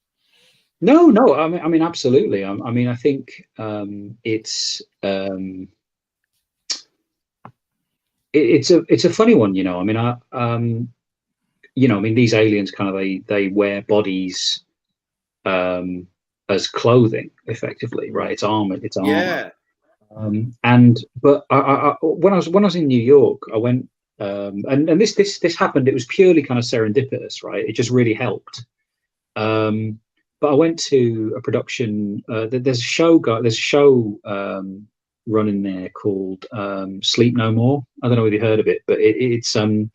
No, I mean absolutely. I mean, I think it's a funny one. I mean, I mean, these aliens kind of they wear bodies as clothing, effectively, right? It's armor. Yeah. But when I was in New York, I went, and this happened. It was purely kind of serendipitous, right? It just really helped. But I went to a production. There's a show running there called Sleep No More. I don't know if you heard of it, but it's a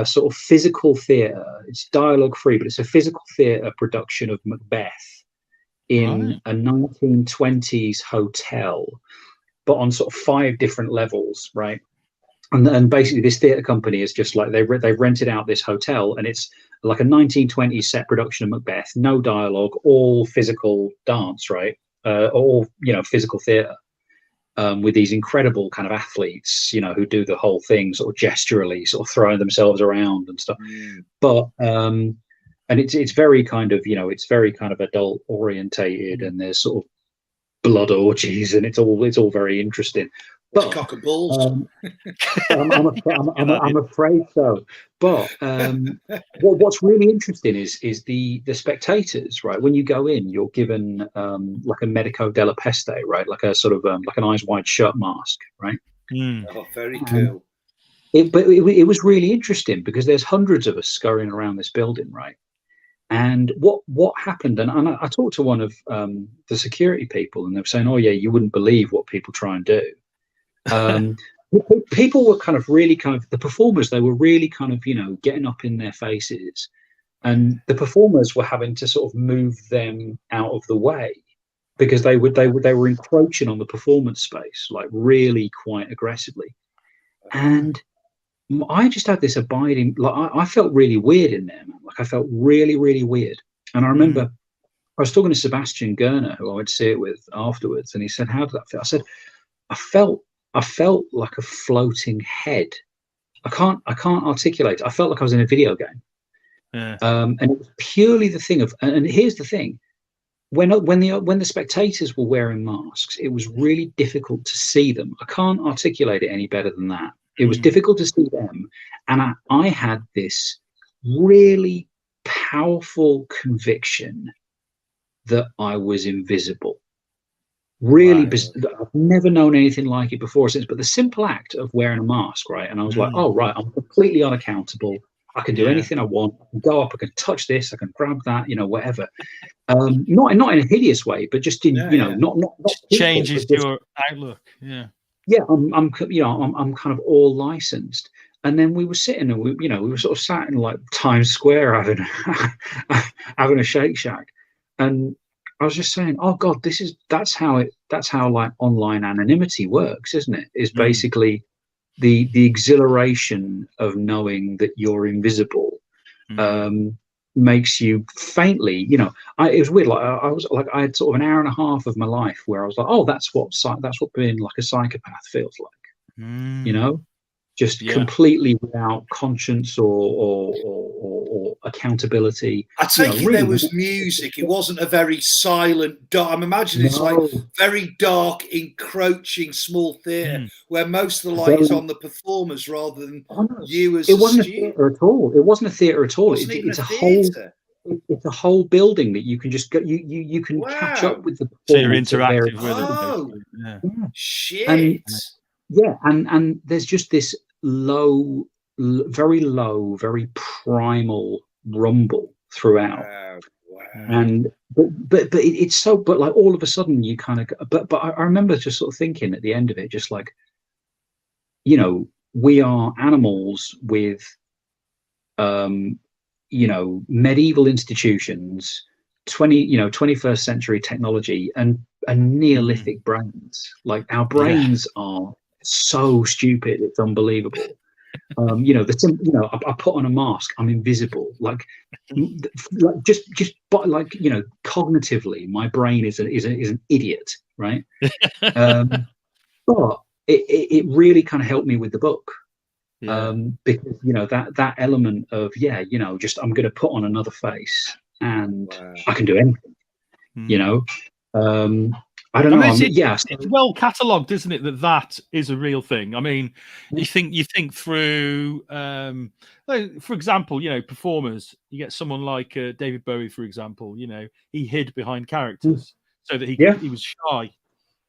sort of physical theatre. It's dialogue free, but it's a physical theatre production of Macbeth in a 1920s hotel, but on sort of 5 different levels, right? And basically, this theatre company is just like they've rented out this hotel, and it's like a 1920s set production of Macbeth, no dialogue, all physical dance, right? All physical theatre, with these incredible kind of athletes, who do the whole thing sort of gesturally, sort of throwing themselves around and stuff. But and it's very kind of it's very kind of adult orientated, and there's sort of blood orgies, and it's all very interesting. But cock and balls. I'm afraid so. But what's really interesting is the spectators, right? When you go in, you're given like a medico della peste, right? Like a sort of like an eyes wide shut mask, right? Oh, very cool. But it was really interesting because there's hundreds of us scurrying around this building, right? And what happened, and I talked to one of the security people, and they were saying, "Oh yeah, you wouldn't believe what people try and do." People were kind of the performers, they were really kind of getting up in their faces, and the performers were having to sort of move them out of the way because they were encroaching on the performance space, like really quite aggressively. And I just had this abiding, like I felt really weird in there, man. Like I felt really, really weird. And I remember I was talking to Sebastian Gerner, who I went to see it with afterwards, and he said, "How did that feel?" I said, I felt like a floating head. I can't articulate it. I felt like I was in a video game. And it was purely the thing of, and here's the thing, when the spectators were wearing masks, it was really difficult to see them. I can't articulate it any better than that. It was difficult to see them, and I had this really powerful conviction that I was invisible. Really, I've never known anything like it before since. But the simple act of wearing a mask, right? And I was like, "Oh, right, I'm completely unaccountable. I can do anything I want. I can go up. I can touch this. I can grab that. Whatever. Not in a hideous way, but just in not changes your outlook. Yeah. I'm kind of all licensed. and then we were sitting and we were sort of sat in like Times Square having a Shake Shack, and I was just saying, oh God, that's how like online anonymity works, isn't it? Is basically the exhilaration of knowing that you're invisible makes you faintly, it was weird. Like I was like, I had sort of an hour and a half of my life where I was like, oh, that's what being like a psychopath feels like, just completely without conscience or accountability. I take it there was music. It wasn't a very silent, dark. I'm imagining it's like very dark, encroaching small theatre where most of the light is on the performers rather than you as it wasn't a theatre at all. It wasn't a theatre at all. It's a whole. It's a whole building that you can just go. You can catch up with the. So you're interactive with it. Shit. And there's just this very low, very primal rumble throughout. And but it's so, but like all of a sudden you kind of, but I remember just sort of thinking at the end of it, just like, we are animals with, medieval institutions, 21st century technology and Neolithic brains. Like our brains are so stupid, it's unbelievable. I put on a mask, I'm invisible. Like just but like cognitively, my brain is an idiot, right? But it really kind of helped me with the book, because that element of just I'm going to put on another face and I can do anything. I don't know. It's well catalogued, isn't it? That is a real thing. I mean, you think through, for example, performers. You get someone like David Bowie, for example. He hid behind characters so that he was shy,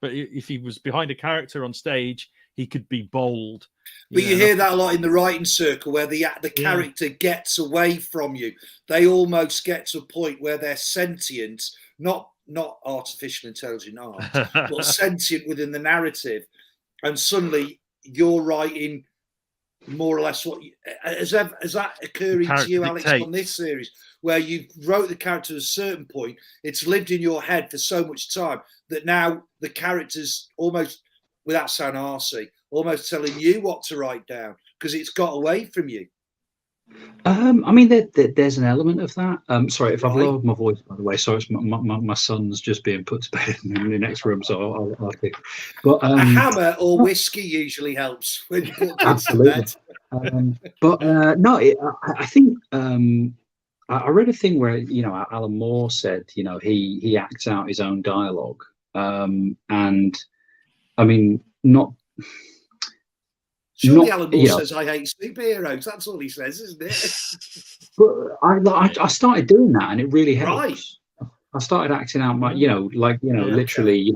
but if he was behind a character on stage, he could be bold. But you hear that a lot in the writing circle, where the character gets away from you. They almost get to a point where they're sentient, not artificial intelligent art, but sentient within the narrative, and suddenly you're writing more or less what has that occurring to you, Alex, on this series, where you wrote the character at a certain point, it's lived in your head for so much time that now the character's almost, without sounding arsey, almost telling you what to write down because it's got away from you? I mean, there's an element of that. Sorry if I've lowered my voice, by the way. Sorry, it's my son's just being put to bed in the next room, so I'll think. But a hammer or whiskey usually helps when you put kids to bed. No, I think I read a thing where Alan Moore said he acts out his own dialogue, and I mean not. Surely Alan Moore says, I hate superheroes. That's all he says, isn't it? But I started doing that, and it really helps. Right. I started acting out my, literally,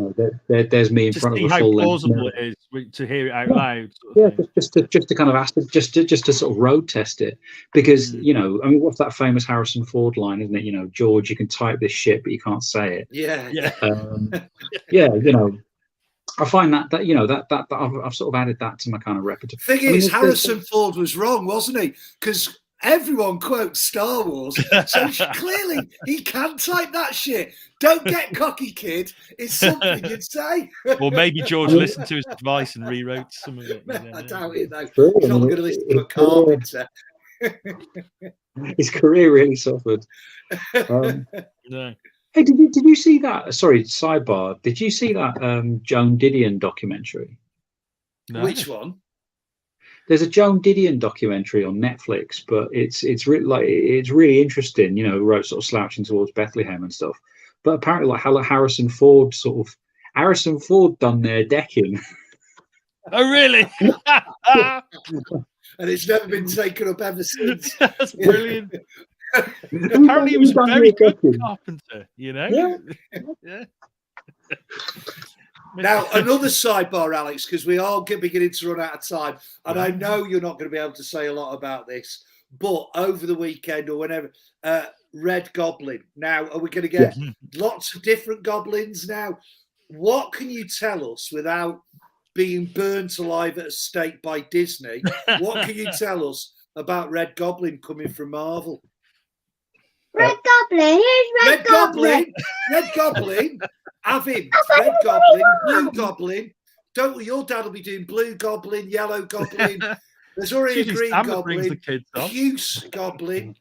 there's me in front of a full length. How plausible it is to hear it out loud. Just to kind of ask it, just to sort of road test it, because I mean, what's that famous Harrison Ford line, isn't it? George, you can type this shit, but you can't say it. I find that I've sort of added that to my kind of repertoire. Thing is, Harrison Ford was wrong, wasn't he? Because everyone quotes Star Wars, so clearly he can type that shit. Don't get cocky, kid. It's something you'd say. Or maybe George listened to his advice and rewrote some of it. I doubt it, though. He's not going to listen to a carpenter. His career really suffered. No. Hey, did you see that? Sorry, sidebar. Did you see that Joan Didion documentary? No. Which one? There's a Joan Didion documentary on Netflix, but it's really interesting. Wrote sort of slouching towards Bethlehem and stuff. But apparently, like Harrison Ford done their decking. Oh, really? And it's never been taken up ever since. That's brilliant. Apparently, he was a very good carpenter, Yeah. Now, another sidebar, Alex, because we are beginning to run out of time. And I know you're not going to be able to say a lot about this, but over the weekend or whenever, Red Goblin. Now, are we going to get lots of different goblins now? What can you tell us without being burnt alive at a stake by Disney. What can you tell us about Red Goblin coming from Marvel? Red Goblin. Who's Red Goblin? Red Goblin. Have him. Red Goblin. Blue Goblin. Don't your dad will be doing Blue Goblin, Yellow Goblin. There's already a Green Goblin. Hughes Goblin.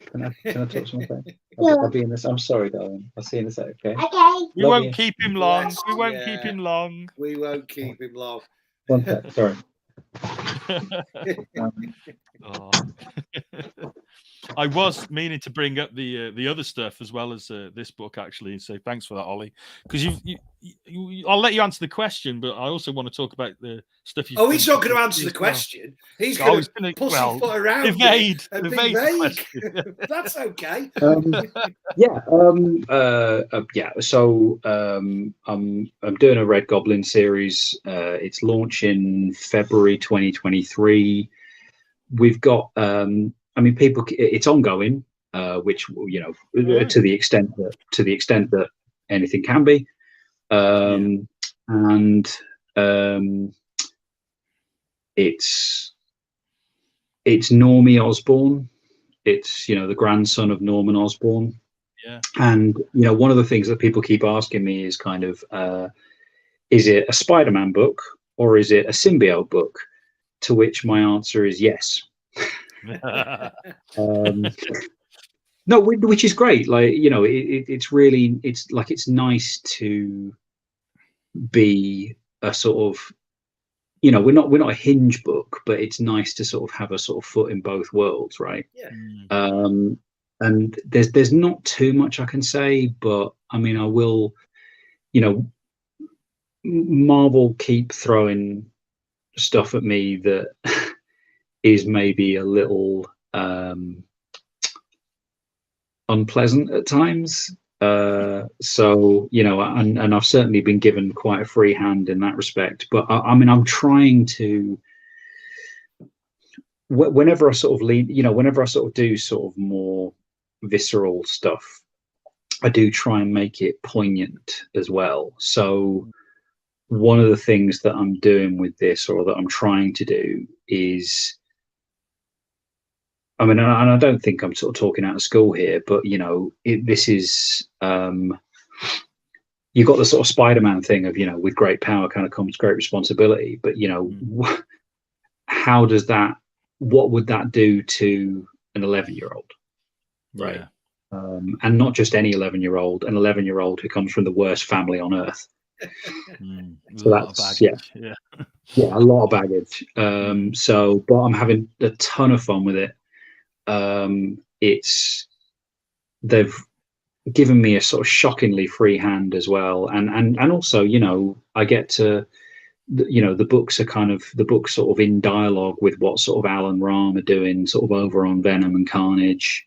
Can I talk to my friend? I'll be in this. I'm sorry, darling. I'll see you in a sec. Okay. Okay. We won't keep him long. We won't keep him long. We won't keep him long. One sec. Sorry. Oh. I was meaning to bring up the other stuff as well as this book, actually. So thanks for that, Ollie. Because I'll let you answer the question, but I also want to talk about the stuff you. Oh, he's not going to answer the question. He's going to pussyfoot around evade and be vague. That's okay. Yeah. So I'm doing a Red Goblin series. It's launching February 2023. We've got. I mean, it's ongoing, which to the extent that anything can be, and it's Normie Osborn. It's the grandson of Norman Osborn. Yeah. And one of the things that people keep asking me is kind of, is it a Spider-Man book or is it a symbiote book? To which my answer is yes. No, which is great. Like it's really it's nice to be a sort of we're not a Hinge book, but it's nice to sort of have a sort of foot in both worlds, right? Yeah. And there's not too much I can say, but I mean I will. Marvel keep throwing stuff at me that is maybe a little unpleasant at times. So and I've certainly been given quite a free hand in that respect. But I mean, I'm trying to. Whenever I sort of whenever I sort of do sort of more visceral stuff, I do try and make it poignant as well. So one of the things that I'm doing with this, or that I'm trying to do, is. I mean, and I don't think I'm sort of talking out of school here, but this is you've got the sort of Spider-Man thing of with great power kind of comes great responsibility. But how does that? What would that do to an 11-year-old, right? Yeah. And not just any 11-year-old, an 11-year-old who comes from the worst family on earth. So that's a lot of baggage. So, but I'm having a ton of fun with it. They've given me a sort of shockingly free hand as well, and also I get to the books sort of in dialogue with what sort of Alan Rahm are doing sort of over on Venom and Carnage.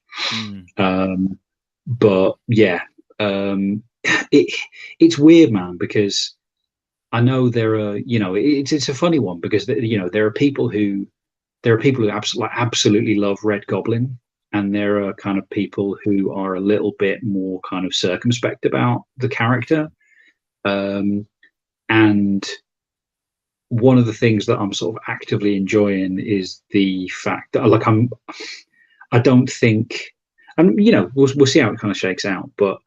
But yeah, it's weird, man, because I know there are it's a funny one because there are people who absolutely love Red Goblin, and there are kind of people who are a little bit more kind of circumspect about the character. And one of the things that I'm sort of actively enjoying is the fact that I don't think, and we'll see how it kind of shakes out, but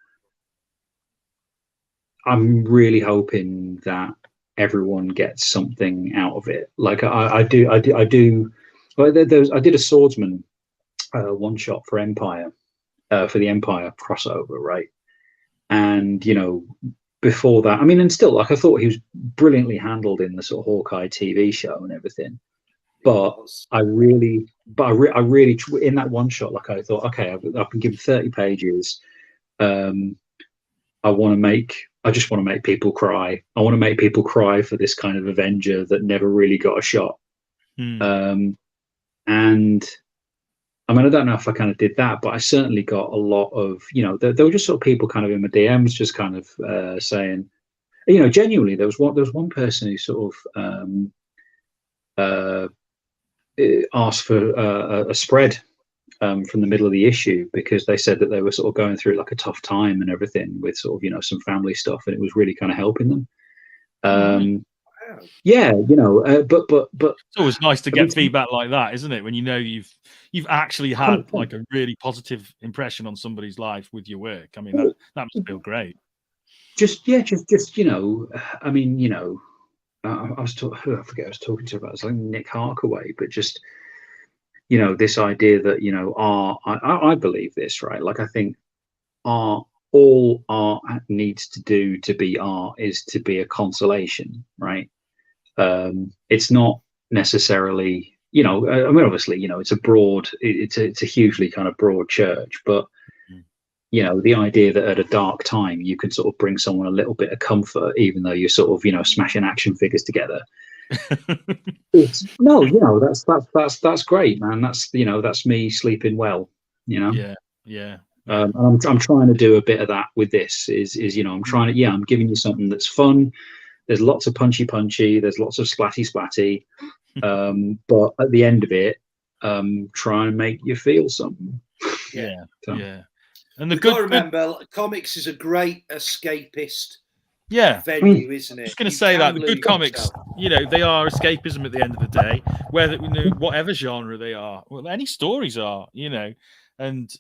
I'm really hoping that everyone gets something out of it. Like I do. Well, I did a Swordsman one shot for Empire, for the Empire crossover, right? And before that, I mean, and still, like I thought he was brilliantly handled in the sort of Hawkeye TV show and everything. But I really in that one shot, like I thought, okay, I've been given 30 pages. I just want to make people cry. I want to make people cry for this kind of Avenger that never really got a shot. And I mean, I don't know if I kind of did that, but I certainly got a lot of, there were just sort of people kind of in my DMs just kind of saying, genuinely, there was one person who sort of asked for a spread from the middle of the issue, because they said that they were sort of going through like a tough time and everything with sort of, some family stuff, and it was really kind of helping them. Yeah, you know, but it's always nice to get feedback like that, isn't it? When you know you've actually had 100%. like a really positive impression on somebody's life with your work. I mean, that must feel great. Just you know, I mean, you know, I was talking. I forget. I was talking to about like Nick Harkaway, but just, you know, this idea that, you know, I believe this, right? Like, I think all art needs to do to be art is to be a consolation, right? It's not necessarily, you know, I mean, obviously, you know, it's a hugely kind of broad church, but you know, the idea that at a dark time you can sort of bring someone a little bit of comfort, even though you're sort of, you know, smashing action figures together. No, you know, that's great, man. That's, you know, that's me sleeping well, you know. Yeah. And I'm trying to do a bit of that with this. Is you know, I'm giving you something that's fun. There's lots of punchy. There's lots of splatty. But at the end of it, try and make you feel something. Yeah. And you've got to remember, comics is a great escapist venue, isn't it? I was going to say that the good comics, you know, they are escapism at the end of the day, whether, you know, whatever genre they are, well, any stories are, you know, and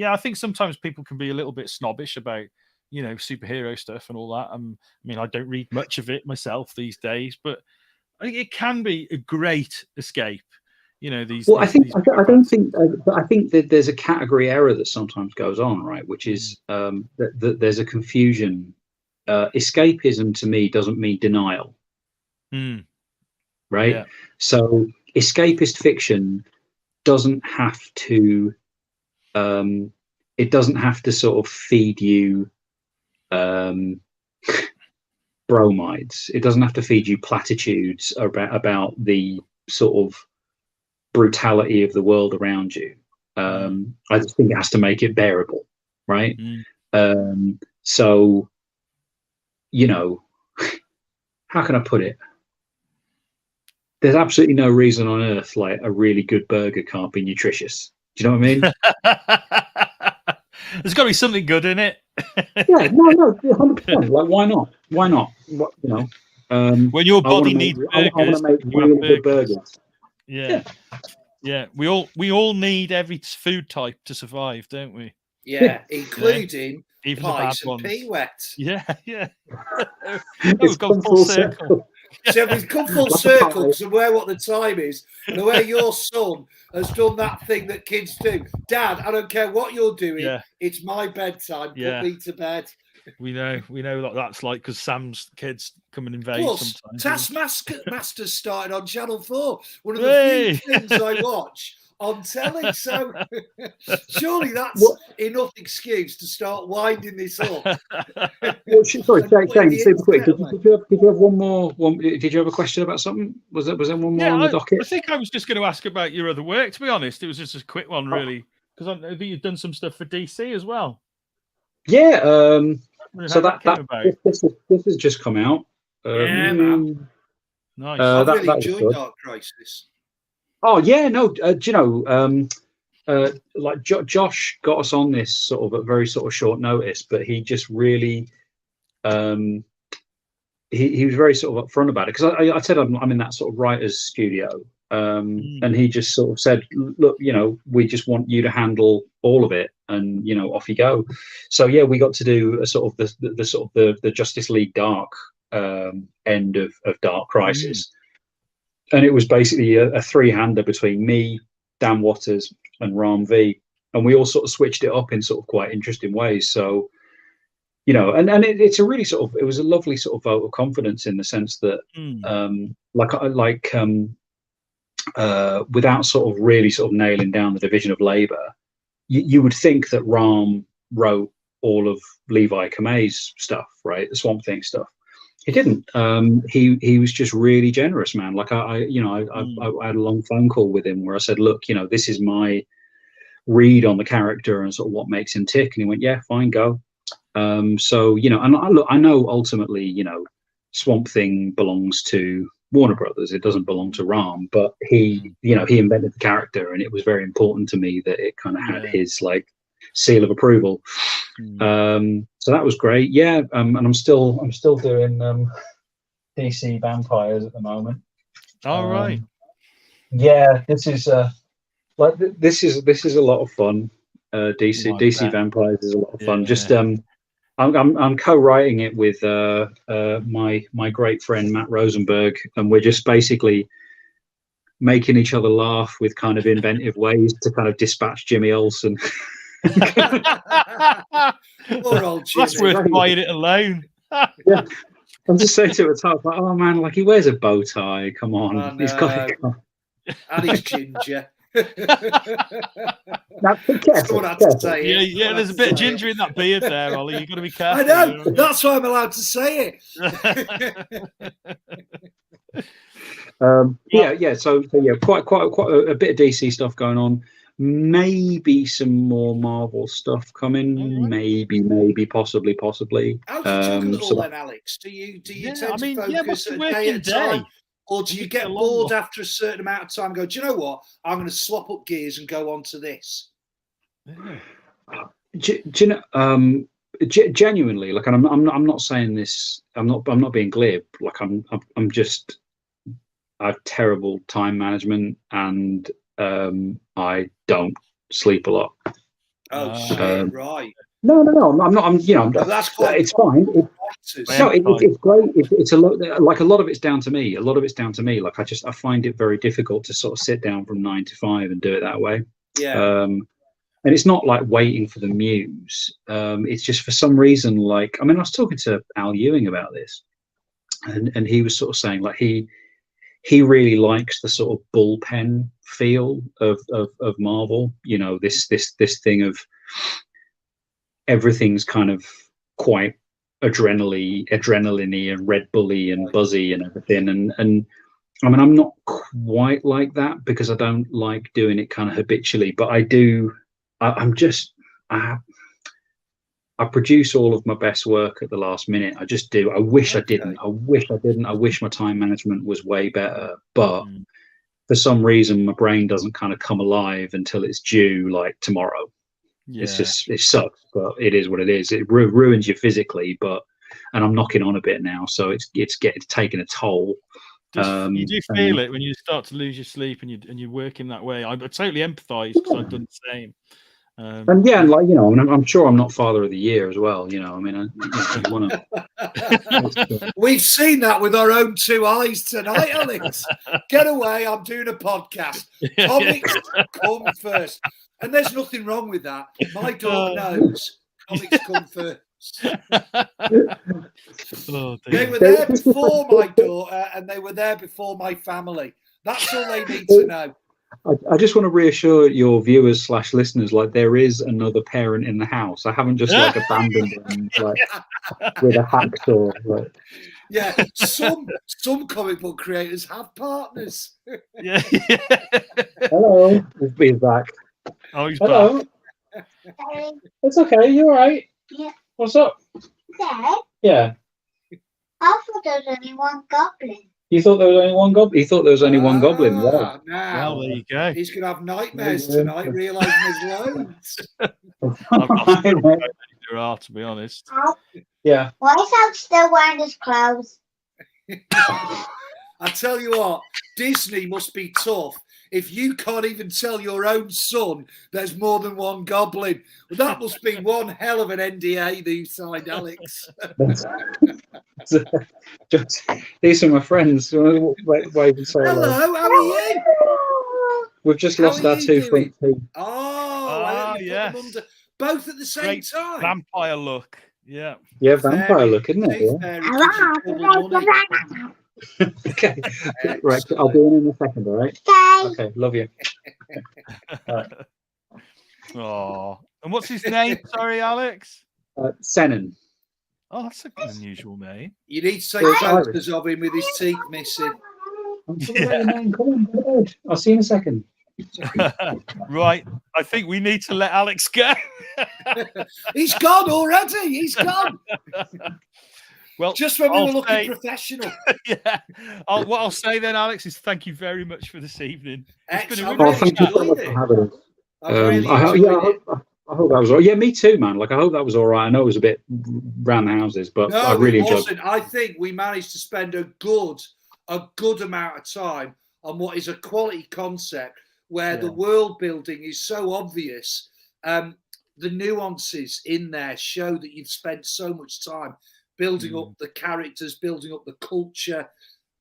I think sometimes people can be a little bit snobbish about, you know, superhero stuff and all that. I mean, I don't read much of it myself these days, but I think it can be a great escape. You know, I think that there's a category error that sometimes goes on, right? Which is that there's a confusion. Escapism to me doesn't mean denial, right? Yeah. So escapist fiction doesn't have to. It doesn't have to sort of feed you bromides. It doesn't have to feed you platitudes about the sort of brutality of the world around you. I just think it has to make it bearable, right? So, you know, how can I put it? There's absolutely no reason on earth like a really good burger can't be nutritious. Do you know what I mean? There's got to be something good in it. Yeah, no, 100%. Like, why not? Why not? What, you know? When your body needs burgers, I want to make really good burgers. Yeah. We all need every food type to survive, don't we? Yeah, including even pies the bad and ones. peewet. Yeah. We've gone full circle. So we've come full circle because I'm aware what the time is, and aware your son has done that thing that kids do. Dad, I don't care what you're doing. It's my bedtime. Put me to bed. We know what that's like because Sam's kids come and invade sometimes. Taskmaster's started on Channel 4. One of the few things I watch on telly. So surely that's enough excuse to start winding this up. Well, sorry, Shane, super quick. Did you have one more? Did you have a question about something? Was there one more on the docket? I think I was just going to ask about your other work. To be honest, it was just a quick one, really, because I know that you've done some stuff for DC as well. Yeah. So this has just come out. Man. Nice. I really enjoyed Dark Crisis. Oh yeah, no. Do you know? Like Josh got us on this sort of at very sort of short notice, but he just really, he was very sort of upfront about it because I said I'm in that sort of writer's studio, and he just sort of said, look, you know, we just want you to handle all of it, and you know, off you go. So yeah, we got to do a sort of the Justice League Dark end of Dark Crisis. And it was basically a three-hander between me, Dan Waters, and Ram V, and we all sort of switched it up in sort of quite interesting ways. So, you know, and it's a really sort of, it was a lovely sort of vote of confidence in the sense that, without sort of really sort of nailing down the division of labor, you would think that Ram wrote all of Levi Kamei's stuff, right? The Swamp Thing stuff. He didn't. He was just really generous, man. Like I had a long phone call with him where I said, look, you know, this is my read on the character and sort of what makes him tick. And he went, yeah, fine, go. So, you know, and I know ultimately, you know, Swamp Thing belongs to Warner Brothers. It doesn't belong to Ram, but he, you know, he invented the character, and it was very important to me that it kind of had his like seal of approval. So that was great. Yeah. And I'm still doing DC Vampires at the moment. All right. Yeah, this is this is a lot of fun. DC Vampires is a lot of fun. Yeah. Just I'm co-writing it with my great friend Matt Rosenberg, and we're just basically making each other laugh with kind of inventive ways to kind of dispatch Jimmy Olsen. Poor old Jimmy. That's worth buying it alone. Yeah. I'm just saying to the top, like, oh man, like he wears a bow tie. Come on, he's got to come. And he's ginger. Someone had to say it. Yeah, there's a bit of ginger in that beard there, Ollie. You've got to be careful. I know. That's why I'm allowed to say it. Yeah. So quite a bit of DC stuff going on. Maybe some more Marvel stuff coming. Maybe, possibly. How do you juggle it all then, Alex? Do you tend to focus a day at a time? Or do you get bored after a certain amount of time and go, do you know what? I'm going to swap up gears and go on to this. Do you know, genuinely, like, and I'm not saying this, I'm not being glib. Like I'm just, I have terrible time management, and I don't sleep a lot. Oh shit! Right. No, I'm not. That's quite. It's fine. It's great. It's a lot. Like a lot of it's down to me. Like I find it very difficult to sort of sit down from 9 to 5 and do it that way. Yeah. And it's not like waiting for the muse. It's just for some reason. Like, I mean, I was talking to Al Ewing about this, and he was sort of saying like he really likes the sort of bullpen feel of Marvel. You know, this thing of everything's kind of quite adrenaline-y and Red Bully and buzzy and everything. And I mean, I'm not quite like that because I don't like doing it kind of habitually, but I do. I produce all of my best work at the last minute. I just do. I wish I didn't. I wish my time management was way better. But for some reason, my brain doesn't kind of come alive until it's due, like tomorrow. Yeah. It sucks, but it is what it is. It ruins you physically, and I'm knocking on a bit now, so it's taking a toll. You do feel it when you start to lose your sleep and you're working that way. I totally empathise because I've done the same. And like, you know, I'm sure I'm not Father of the Year as well. You know, I mean, you want to. We've seen that with our own 2 eyes tonight, Alex. Get away! I'm doing a podcast. Comics come first. And there's nothing wrong with that. My daughter knows comics come first. They were there before my daughter, and they were there before my family. That's all they need to know. I just want to reassure your viewers / listeners, like there is another parent in the house. I haven't just like abandoned them like with a hacksaw. Like. Yeah, some comic book creators have partners. Yeah. Hello, he's back. Oh, he's Hello. back. It's okay. You all right? Yeah. What's up? Dad? Yeah. I thought there was only one goblin. You thought there was only one goblin? He thought there was only one goblin. Wow. Now, well, there you go. He's going to have nightmares tonight, realising there's loads. There are, to be honest. Yeah. Why is Alex still wearing his clothes? I tell you what, Disney must be tough if you can't even tell your own son there's more than one goblin. Well, that must be one hell of an NDA that you signed, Alex. These are my friends. Hello, how are you? We've just lost our 2 front teeth. Oh, yeah. Both at the same time. Vampire look. Yeah. Yeah, vampire look, isn't it? Yeah. Okay. Right. I'll be in a second, all right? Okay. Love you. All right. Oh. And what's his name? Sorry, Alex? Senan. Oh, that's an unusual name. You need to take photos of him with his teeth missing. Come on, I'll see you in a second. Right. I think we need to let Alex go. He's gone already. He's gone. Well, just when we were looking professional. Yeah. What I'll say then, Alex, is thank you very much for this evening. Excellent. Thank you so much for having us. I hope that was all right. Yeah, me too, man. Like, I hope that was all right. I know it was a bit round the houses, but no, I really enjoyed it. I think we managed to spend a good amount of time on what is a quality concept where the world building is so obvious. The nuances in there show that you've spent so much time building up the characters, building up the culture,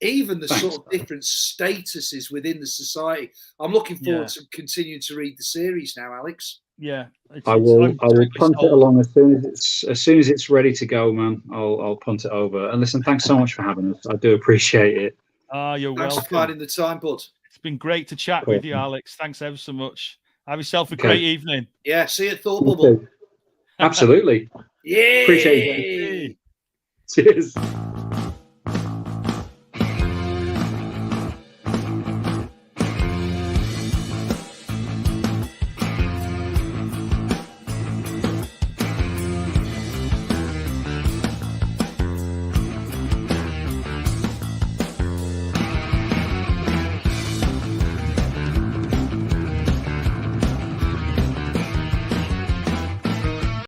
even the sort of different statuses within the society. I'm looking forward to continuing to read the series now, Alex. Yeah, I will punt it along as soon as it's ready to go, man. I'll punt it over. And listen, thanks so much for having us. I do appreciate it. You're welcome. Thanks for finding the time, bud. It's been great to chat with you, Alex. Thanks ever so much. Have yourself a great evening. Yeah, see you at Thought Bubble. Absolutely. Yeah. Appreciate it. Cheers.